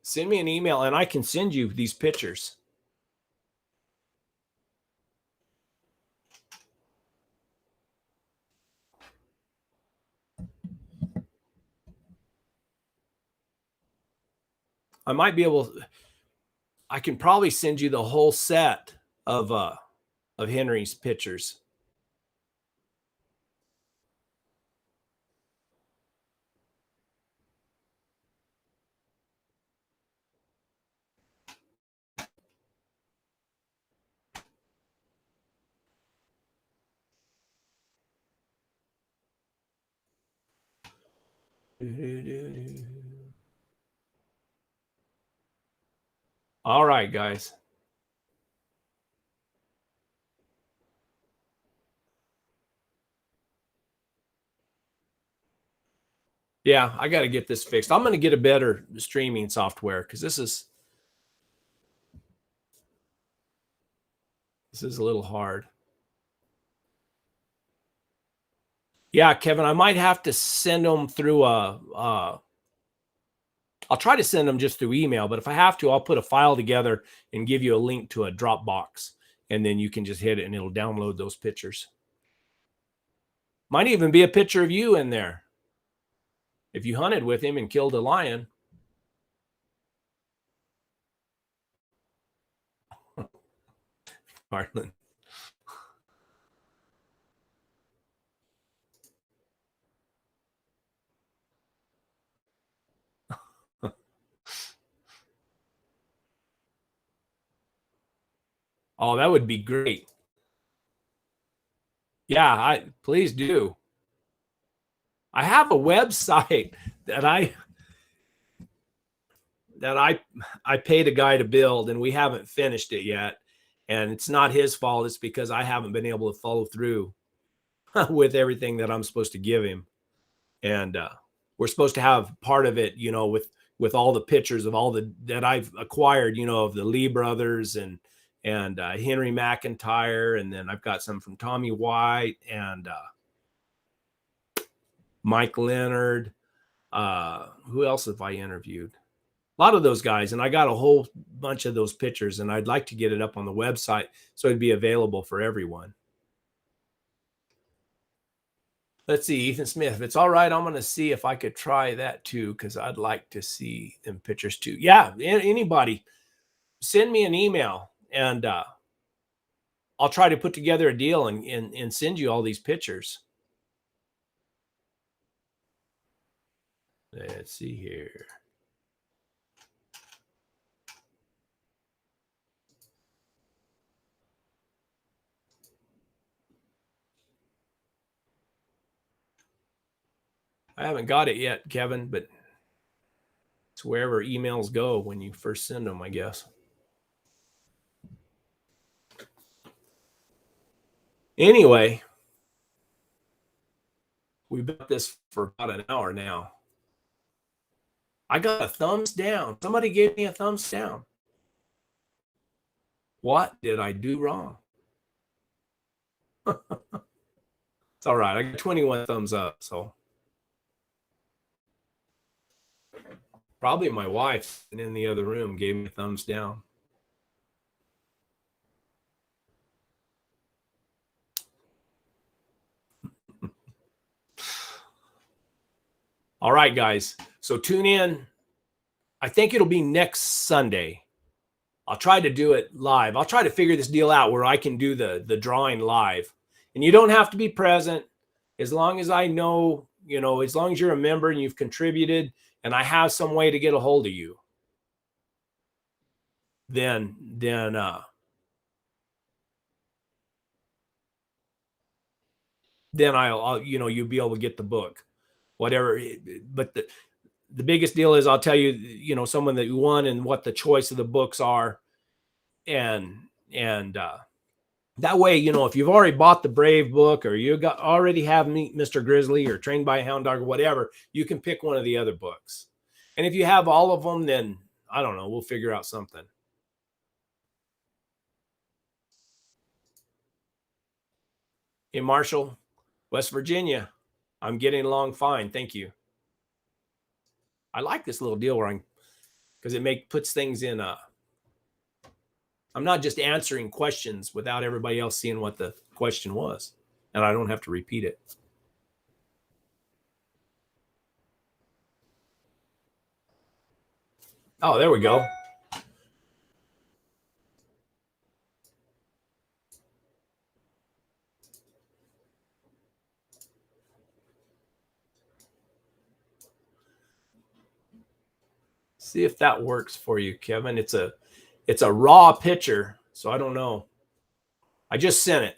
Speaker 1: Send me an email and I can send you these pictures. I might be able, I can probably send you the whole set of Henry's pictures. All right, guys. Yeah, I got to get this fixed. I'm going to get a better streaming software because this is a little hard. Yeah, Kevin, I might have to send them through I'll try to send them just through email, but if I have to, I'll put a file together and give you a link to a Dropbox, and then you can just hit it and it'll download those pictures. Might even be a picture of you in there if you hunted with him and killed a lion. Marlon. Oh, that would be great. Yeah, please do. I have a website that I paid a guy to build, and we haven't finished it yet. And it's not his fault. It's because I haven't been able to follow through with everything that I'm supposed to give him. And we're supposed to have part of it, with all the pictures of all that I've acquired, of the Lee brothers and Henry McIntyre. And then I've got some from Tommy White and Mike Leonard. Who else have I interviewed? A lot of those guys. And I got a whole bunch of those pictures, and I'd like to get it up on the website so it'd be available for everyone. Let's see, Ethan Smith. If it's all right, I'm going to see if I could try that too, because I'd like to see them pictures too. Yeah, anybody, send me an email, and I'll try to put together a deal and send you all these pictures. Let's see here. I haven't got it yet, Kevin, but it's wherever emails go when you first send them, I guess. Anyway, we've been at this for about an hour now. I got a thumbs down. Somebody gave me a thumbs down. What did I do wrong? It's all right. I got 21 thumbs up, so probably my wife in the other room gave me a thumbs down. All right, guys. So tune in. I think it'll be next Sunday. I'll try to do it live. I'll try to figure this deal out where I can do the drawing live. And you don't have to be present. As long as I know, as long as you're a member and you've contributed and I have some way to get a hold of you, then I'll you'll be able to get the book, whatever. But the biggest deal is I'll tell you, someone that you won and what the choice of the books are. And that way, if you've already bought the Brave book or you already have Meet Mr. Grizzly or Trained by a Hound Dog or whatever, you can pick one of the other books. And if you have all of them, then I don't know, we'll figure out something. In Marshall, West Virginia, I'm getting along fine. Thank you. I like this little deal because it puts things in I'm not just answering questions without everybody else seeing what the question was, and I don't have to repeat it. Oh, there we go. See if that works for you, Kevin. It's a raw picture, so I don't know. I just sent it.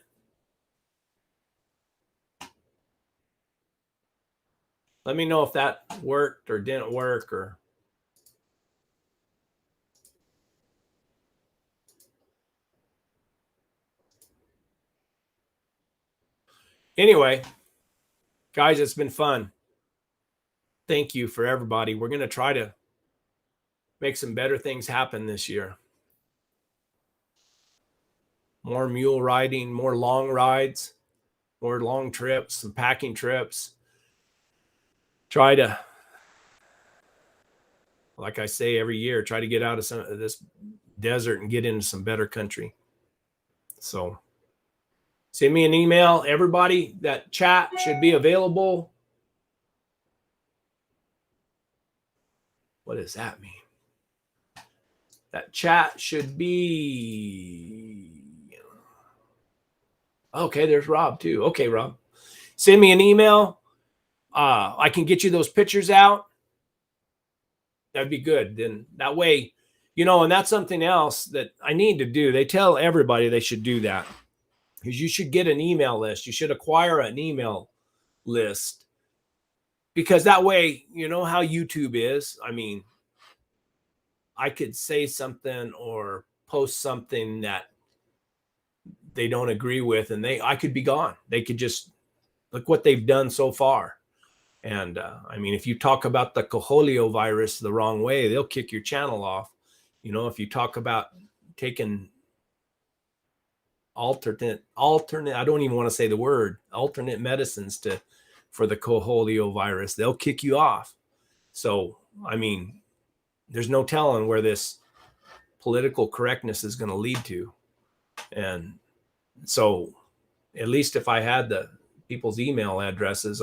Speaker 1: Let me know if that worked or didn't work or. Anyway, guys, it's been fun. Thank you for everybody. We're going to try to make some better things happen this year. More mule riding, more long rides, more long trips, some packing trips. Try to, like I say every year, try to get out of some of this desert and get into some better country. So send me an email. Everybody, that chat should be available. What does that mean? That chat should be. Okay, there's Rob too. Okay, Rob. Send me an email. I can get you those pictures out. That'd be good. Then that way, and that's something else that I need to do. They tell everybody they should do that. Because you should get an email list. You should acquire an email list. Because that way, you know how YouTube is. I mean, I could say something or post something that they don't agree with, and I could be gone. They could just look what they've done so far. And I mean, if you talk about the Coholio virus the wrong way, they'll kick your channel off. You know, if you talk about taking alternate, I don't even want to say the word, alternate medicines for the Coholio virus, they'll kick you off. So, I mean, there's no telling where this political correctness is going to lead to. And so at least if I had the people's email addresses,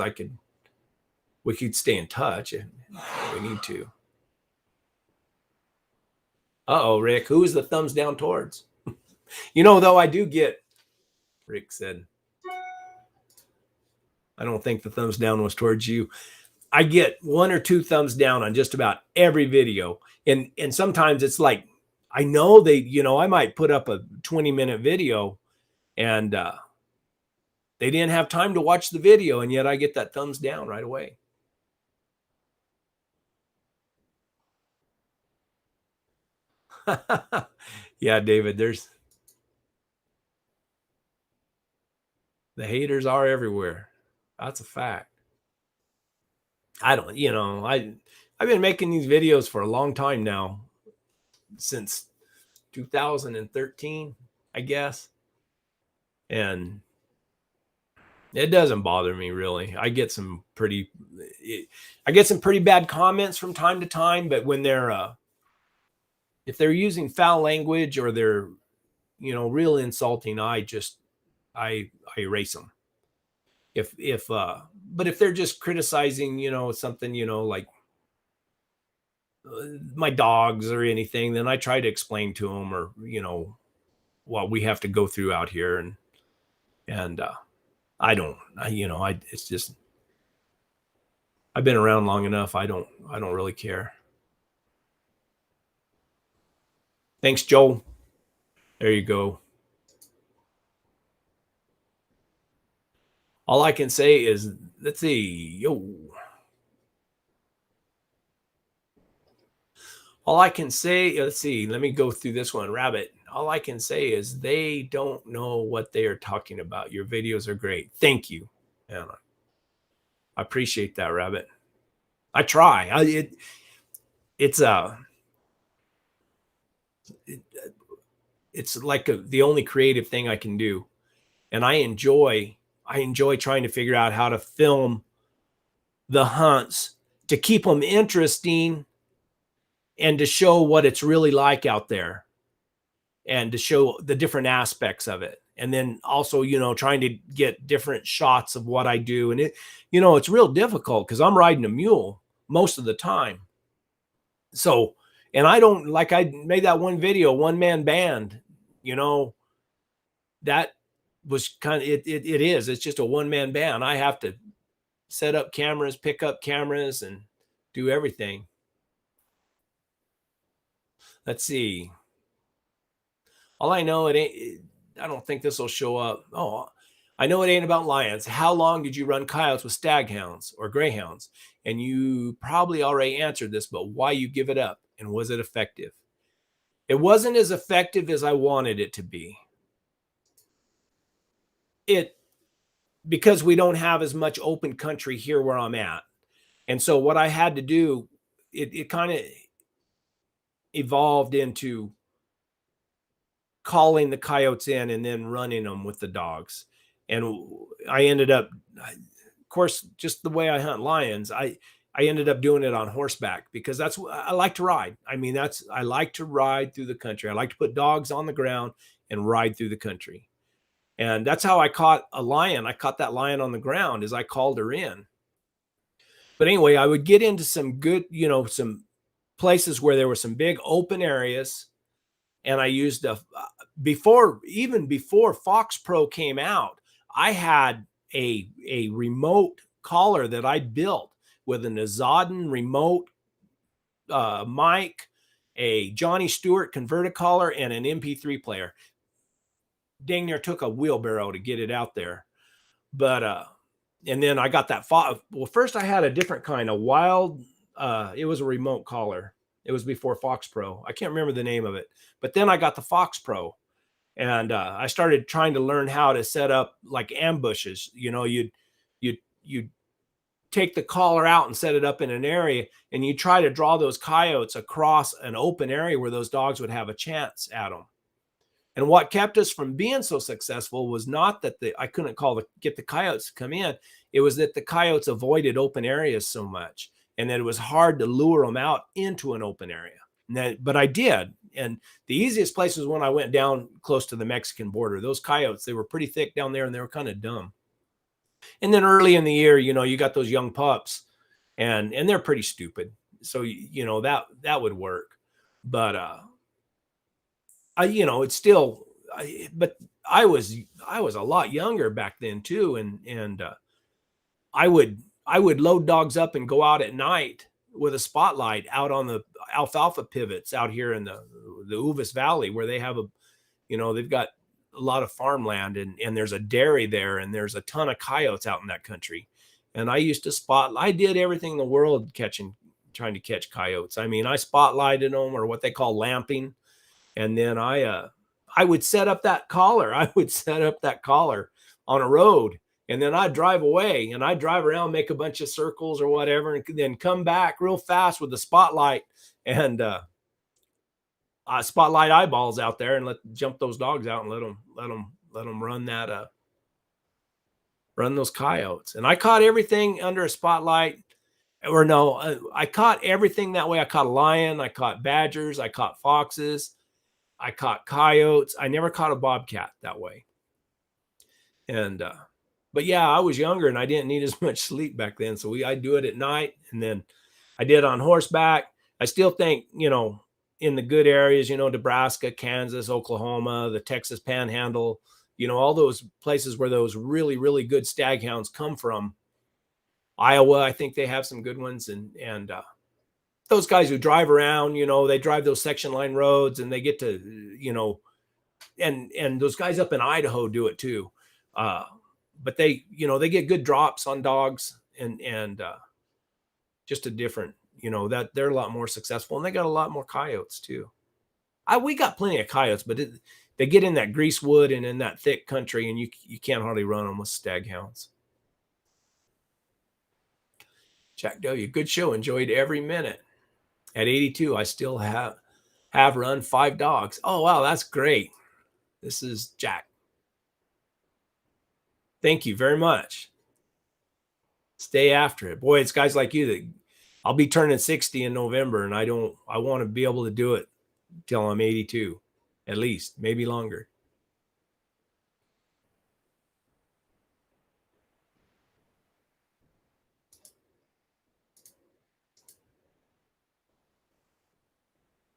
Speaker 1: we could stay in touch if we need to. Uh-oh, Rick, who is the thumbs down towards? You know, though, I do get, Rick said, I don't think the thumbs down was towards you. I get 1 or 2 thumbs down on just about every video. And sometimes it's like, I know I might put up a 20-minute video and they didn't have time to watch the video, and yet I get that thumbs down right away. Yeah, David, the haters are everywhere. That's a fact. I've been making these videos for a long time now, since 2013, I guess. And it doesn't bother me really. I get some pretty bad comments from time to time, but when if they're using foul language or they're, real insulting, I erase them. But if they're just criticizing, something, like my dogs or anything, then I try to explain to them, or, what we have to go through out here. And it's just, I've been around long enough. I don't really care. Thanks, Joel. There you go. All I can say is, let's see, all I can say, let's see, let me go through this one, Rabbit. All I can say is they don't know what they are talking about. Your videos are great. Thank you. Yeah, I appreciate that, Rabbit. I try. It's like the only creative thing I can do. And I enjoy trying to figure out how to film the hunts to keep them interesting and to show what it's really like out there and to show the different aspects of it. And then also, trying to get different shots of what I do. And it's real difficult because I'm riding a mule most of the time. So, and I made that one video, one man band, that was kind of, it's just a one man band. I have to set up cameras, pick up cameras, and do everything. Let's see. All I know, I don't think this will show up. Oh, I know it ain't about lions. How long did you run coyotes with staghounds or greyhounds? And you probably already answered this, but why you give it up? And was it effective? It wasn't as effective as I wanted it to be. Because we don't have as much open country here where I'm at. And so what I had to do, it kind of evolved into calling the coyotes in and then running them with the dogs. And I ended up, of course, just the way I hunt lions, I ended up doing it on horseback because that's what I like to ride. I mean, I like to ride through the country. I like to put dogs on the ground and ride through the country. And that's how I caught a lion. I caught that lion on the ground as I called her in. But anyway, I would get into some good, some places where there were some big open areas. And I used before Fox Pro came out, I had a remote collar that I built with an Azaden remote mic, a Johnny Stewart converter collar, and an MP3 player. Dang near took a wheelbarrow to get it out there. But and then I got that well, first I had a different kind of wild, it was a remote collar. It was before Fox Pro. I can't remember the name of it. But then I got the Fox Pro. And I started trying to learn how to set up like ambushes. You'd take the collar out and set it up in an area, and you try to draw those coyotes across an open area where those dogs would have a chance at them. And what kept us from being so successful was not that I couldn't get the coyotes to come in. It was that the coyotes avoided open areas so much, and that it was hard to lure them out into an open area. But I did. And the easiest place was when I went down close to the Mexican border. Those coyotes, they were pretty thick down there, and they were kind of dumb. And then early in the year, you got those young pups, and they're pretty stupid. So that would work. But it's still, but I was a lot younger back then too, and I would load dogs up and go out at night with a spotlight out on the alfalfa pivots out here in the Uvas Valley, where they have they've got a lot of farmland, and there's a dairy there, and there's a ton of coyotes out in that country. And I used to I did everything in the world trying to catch coyotes. I mean, I spotlighted them, or what they call lamping. And then I would set up that collar. I would set up that collar on a road, and then I'd drive away, and I'd drive around, make a bunch of circles or whatever, and then come back real fast with the spotlight and spotlight eyeballs out there, and jump those dogs out and let them run those coyotes. And I caught everything under a spotlight. Or no, I caught everything that way. I caught a lion, I caught badgers, I caught foxes, I caught coyotes. I never caught a bobcat that way. And but yeah, I was younger and I didn't need as much sleep back then. So I'd do it at night, and then I did on horseback. I still think, in the good areas, Nebraska, Kansas, Oklahoma, the Texas Panhandle, all those places where those really, really good stag hounds come from. Iowa, I think they have some good ones. And those guys who drive around, they drive those section line roads, and they get to, and those guys up in Idaho do it too. But they get good drops on dogs, and just a different, that they're a lot more successful, and they got a lot more coyotes too. We got plenty of coyotes, but they get in that greasewood and in that thick country, and you can't hardly run them with stag hounds. Jack W., good show. Enjoyed every minute. At 82, I still have run 5 dogs. Oh, wow, that's great. This is Jack. Thank you very much. Stay after it. Boy, it's guys like you that I'll be turning 60 in November, and I want to be able to do it till I'm 82, at least, maybe longer.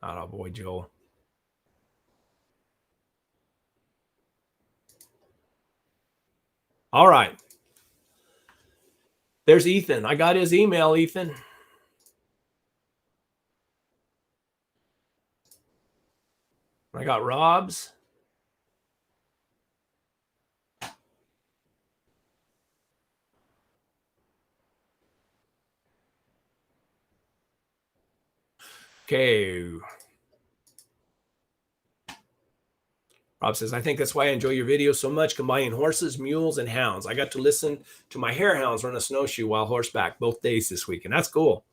Speaker 1: Oh, boy, Joel. All right. There's Ethan. I got his email, Ethan. I got Rob's. Okay. Rob says, I think that's why I enjoy your videos so much, combining horses, mules, and hounds. I got to listen to my hare hounds run a snowshoe while horseback both days this week, and that's cool.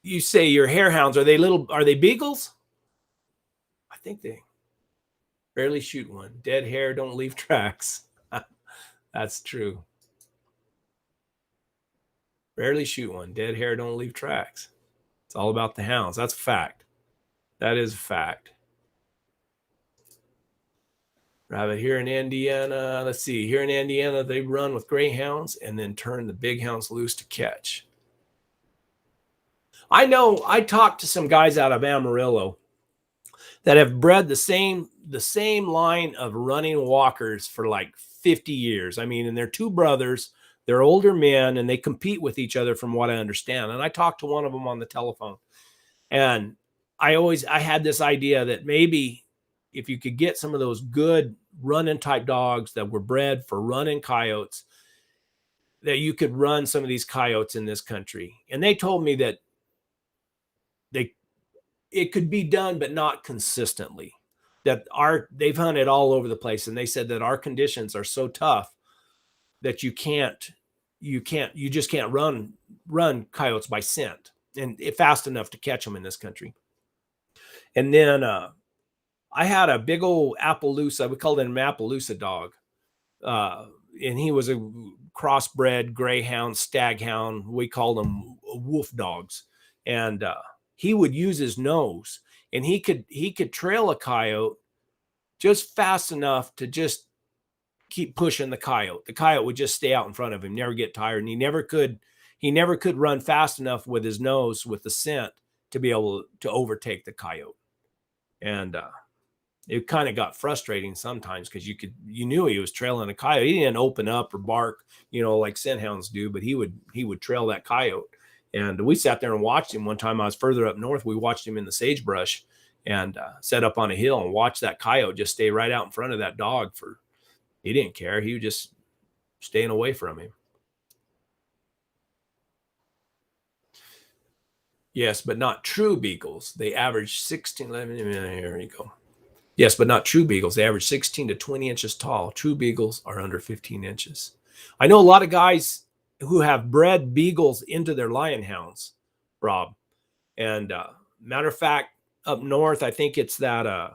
Speaker 1: You say your hare hounds, are they beagles? I think they barely shoot one. Dead hare don't leave tracks. That's true. Rarely shoot one. Dead hare don't leave tracks. It's all about the hounds. That's a fact. That is a fact. Rabbit, here in Indiana, let's see. Here in Indiana, they run with greyhounds and then turn the big hounds loose to catch. I know I talked to some guys out of Amarillo that have bred the same line of running walkers for like 50 years. I mean, and they're 2 brothers. They're older men, and they compete with each other from what I understand. And I talked to one of them on the telephone, and I had this idea that maybe if you could get some of those good running type dogs that were bred for running coyotes, that you could run some of these coyotes in this country. And they told me that it could be done, but not consistently. that they've hunted all over the place, and they said that our conditions are so tough that you just can't run coyotes by scent and fast enough to catch them in this country. And then I had a big old Appaloosa. We called him an Appaloosa dog. And he was a crossbred greyhound, staghound. We called them wolf dogs. And he would use his nose, and he could trail a coyote just fast enough to just keep pushing the coyote. The coyote would just stay out in front of him, never get tired. And he never could run fast enough with his nose, with the scent, to be able to overtake the coyote. And it kind of got frustrating sometimes, because you knew he was trailing a coyote. He didn't open up or bark, like scent hounds do, but he would trail that coyote. And we sat there and watched him. One time I was further up north. We watched him in the sagebrush and set up on a hill and watched that coyote just stay right out in front of that dog. He didn't care. He was just staying away from him. Yes, but not true beagles. They average 16, 11, here you go. Yes, but not true beagles. They average 16 to 20 inches tall. True beagles are under 15 inches. I know a lot of guys who have bred beagles into their lion hounds, Rob. And matter of fact, up north, I think it's that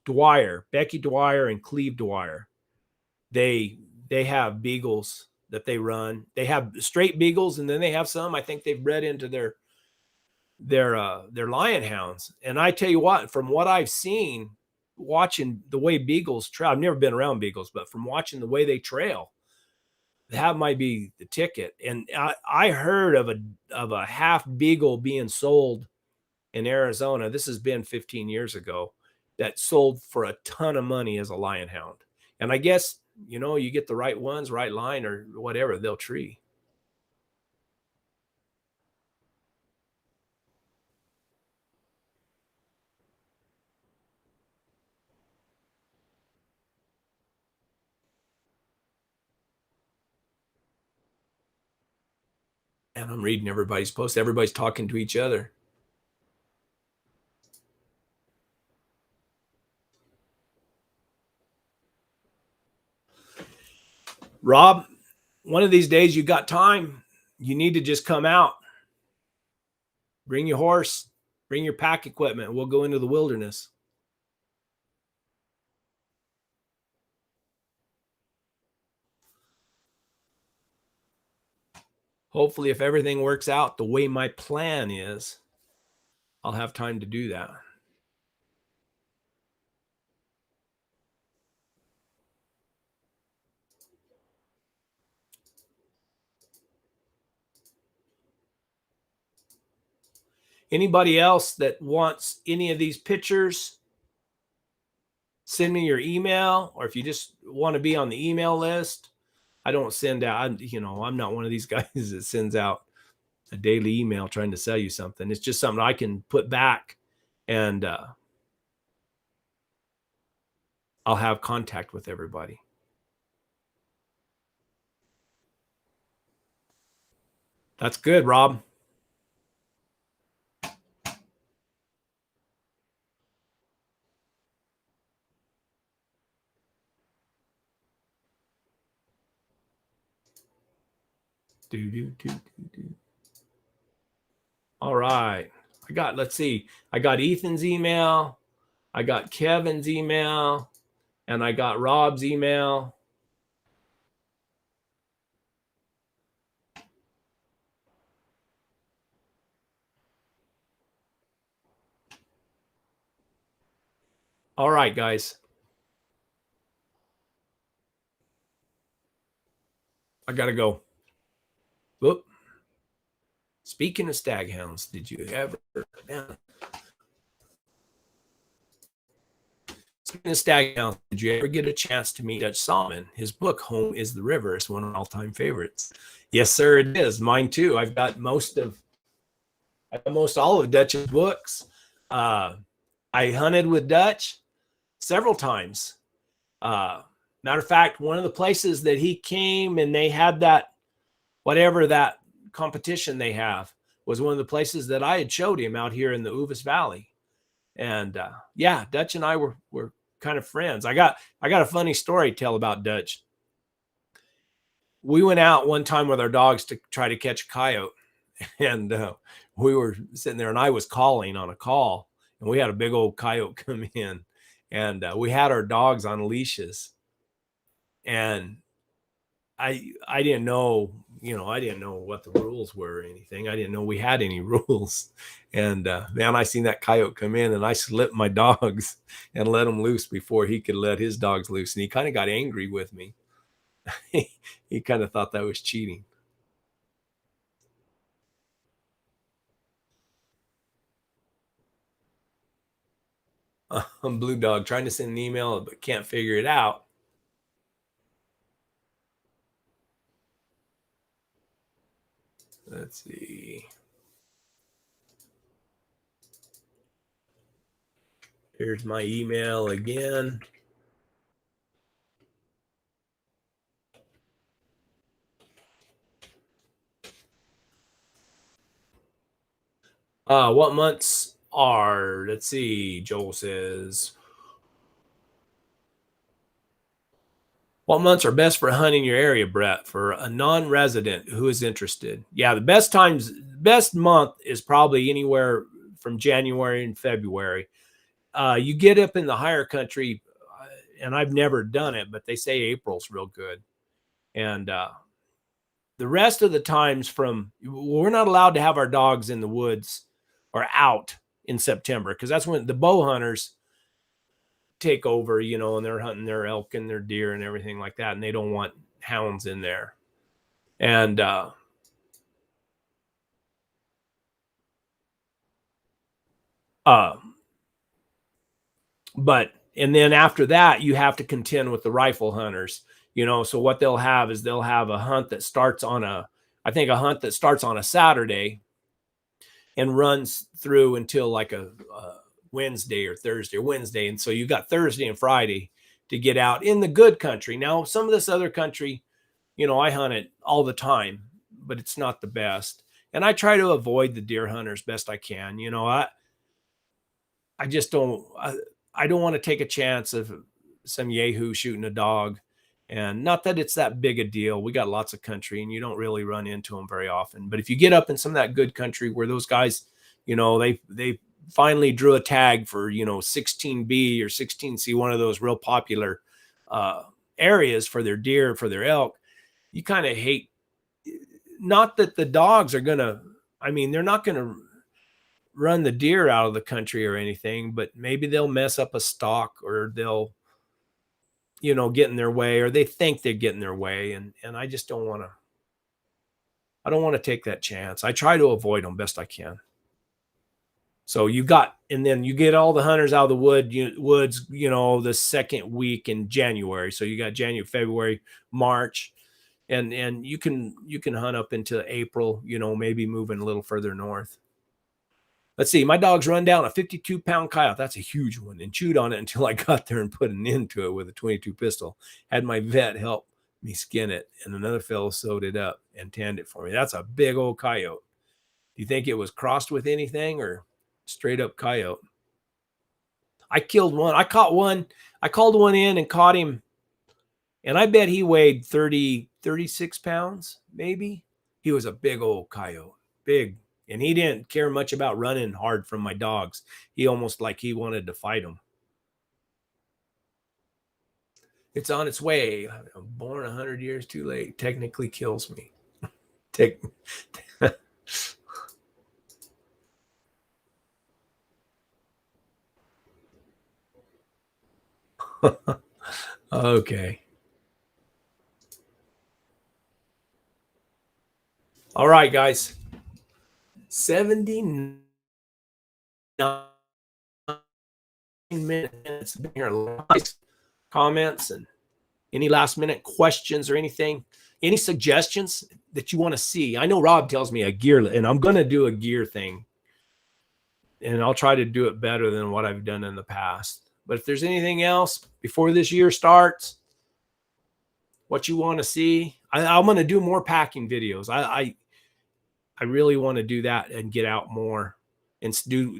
Speaker 1: Dwyer, Becky Dwyer and Cleve Dwyer. They have beagles that they run. They have straight beagles, and then they have some, I think they've bred into their lion hounds. And I tell you what, from what I've seen, watching the way beagles trail, I've never been around beagles, but from watching the way they trail, that might be the ticket. And I heard of a half beagle being sold in Arizona. This has been 15 years ago, that sold for a ton of money as a lion hound. And I guess, you get the right ones, right line, or whatever, they'll tree. And I'm reading everybody's posts. Everybody's talking to each other. Rob, one of these days you got time, you need to just come out. Bring your horse, bring your pack equipment. We'll go into the wilderness. Hopefully, if everything works out the way my plan is, I'll have time to do that. Anybody else that wants any of these pictures, send me your email, or if you just want to be on the email list. I don't send out, I'm not one of these guys that sends out a daily email trying to sell you something. It's just something I can put back, and I'll have contact with everybody. That's good, Rob. All right. Let's see. I got Ethan's email. I got Kevin's email. And I got Rob's email. All right, guys. I got to go. Whoop. Speaking of staghounds, did you ever... Speaking of staghounds, did you ever get a chance to meet Dutch Salmon? His book, Home is the River, is one of my all-time favorites. Yes, sir, it is. Mine too. I've got most all of Dutch's books. I hunted with Dutch several times. Matter of fact, one of the places that he came and they had that, whatever that competition they have, was one of the places that I had showed him out here in the Uvis Valley. And yeah, Dutch and I were kind of friends. I got a funny story to tell about Dutch. We went out one time with our dogs to try to catch a coyote, and we were sitting there, and I was calling on a call, and we had a big old coyote come in, and we had our dogs on leashes, and I didn't know, I didn't know what the rules were or anything. I didn't know we had any rules. And man, I seen that coyote come in, and I slipped my dogs and let him loose before he could let his dogs loose. And he kind of got angry with me. He kind of thought that was cheating. I'm Blue Dog trying to send an email, but can't figure it out. Let's see. Here's my email again. What months are, let's see, Joel says, what months are best for hunting your area, Brett, for a non-resident who is interested? Yeah, the best month is probably anywhere from January and February. You get up in the higher country, and I've never done it, but they say April's real good. And the rest of the times we're not allowed to have our dogs in the woods or out in September, because that's when the bow hunters take over, and they're hunting their elk and their deer and everything like that, and they don't want hounds in there. And and then after that, you have to contend with the rifle hunters, so what they'll have is they'll have a hunt that starts on a Saturday and runs through until like a Wednesday or Thursday or Wednesday. And so you got Thursday and Friday to get out in the good country. Now, some of this other country, I hunt it all the time, but it's not the best. And I try to avoid the deer hunters best I can. I just don't, I don't want to take a chance of some yahoo shooting a dog. And not that it's that big a deal. We got lots of country, and you don't really run into them very often. But if you get up in some of that good country where those guys, they finally drew a tag for 16B or 16C, one of those real popular areas for their deer, for their elk, you kind of hate, not that the dogs are gonna, they're not gonna run the deer out of the country or anything, but maybe they'll mess up a stalk, or they'll get in their way, or they think they're getting their way, and I just don't want to take that chance. I try to avoid them best I can. So and then you get all the hunters out of the woods, the second week in January. So you got January, February, March, and you can hunt up into April, maybe moving a little further north. Let's see, my dogs run down a 52-pound coyote. That's a huge one, and chewed on it until I got there and put an end to it with a 22 pistol. Had my vet help me skin it, and another fellow sewed it up and tanned it for me. That's a big old coyote. Do you think it was crossed with anything or straight up coyote? I killed one. I caught one. I called one in and caught him, and I bet he weighed 36 pounds, maybe. He was a big old coyote, big. And he didn't care much about running hard from my dogs. He almost like he wanted to fight them. It's on its way. I'm born 100 years too late. Technically kills me. Okay. All right, guys. 79 minutes here. Comments and any last minute questions or anything, any suggestions that you want to see. I know Rob tells me a gear, and I'm going to do a gear thing, and I'll try to do it better than what I've done in the past. But if there's anything else before this year starts, what you want to see, I'm going to do more packing videos. I really want to do that and get out more and do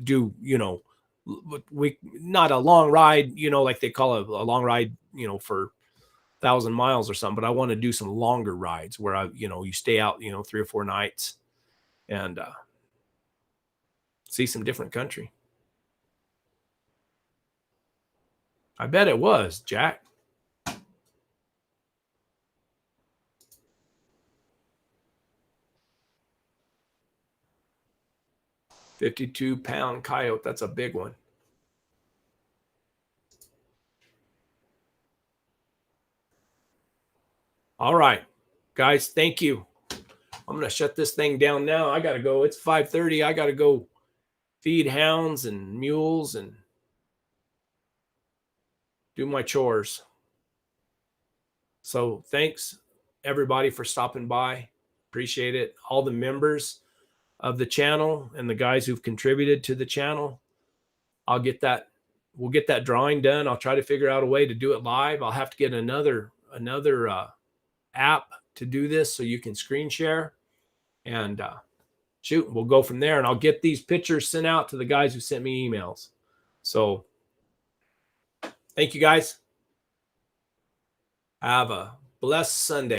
Speaker 1: not a long ride, like they call a long ride, for 1,000 miles or something, but I want to do some longer rides where you stay out, 3 or 4 nights and see some different country. I bet it was, Jack. £52 coyote. That's a big one. All right, guys, thank you. I'm going to shut this thing down now. I got to go. It's 5:30. I got to go feed hounds and mules and do my chores. So thanks, everybody, for stopping by. Appreciate it. All the members of the channel and the guys who've contributed to the channel. We'll get that drawing done. I'll try to figure out a way to do it live. I'll have to get another app to do this so you can screen share and shoot, we'll go from there. And I'll get these pictures sent out to the guys who sent me emails. So thank you, guys. Have a blessed Sunday.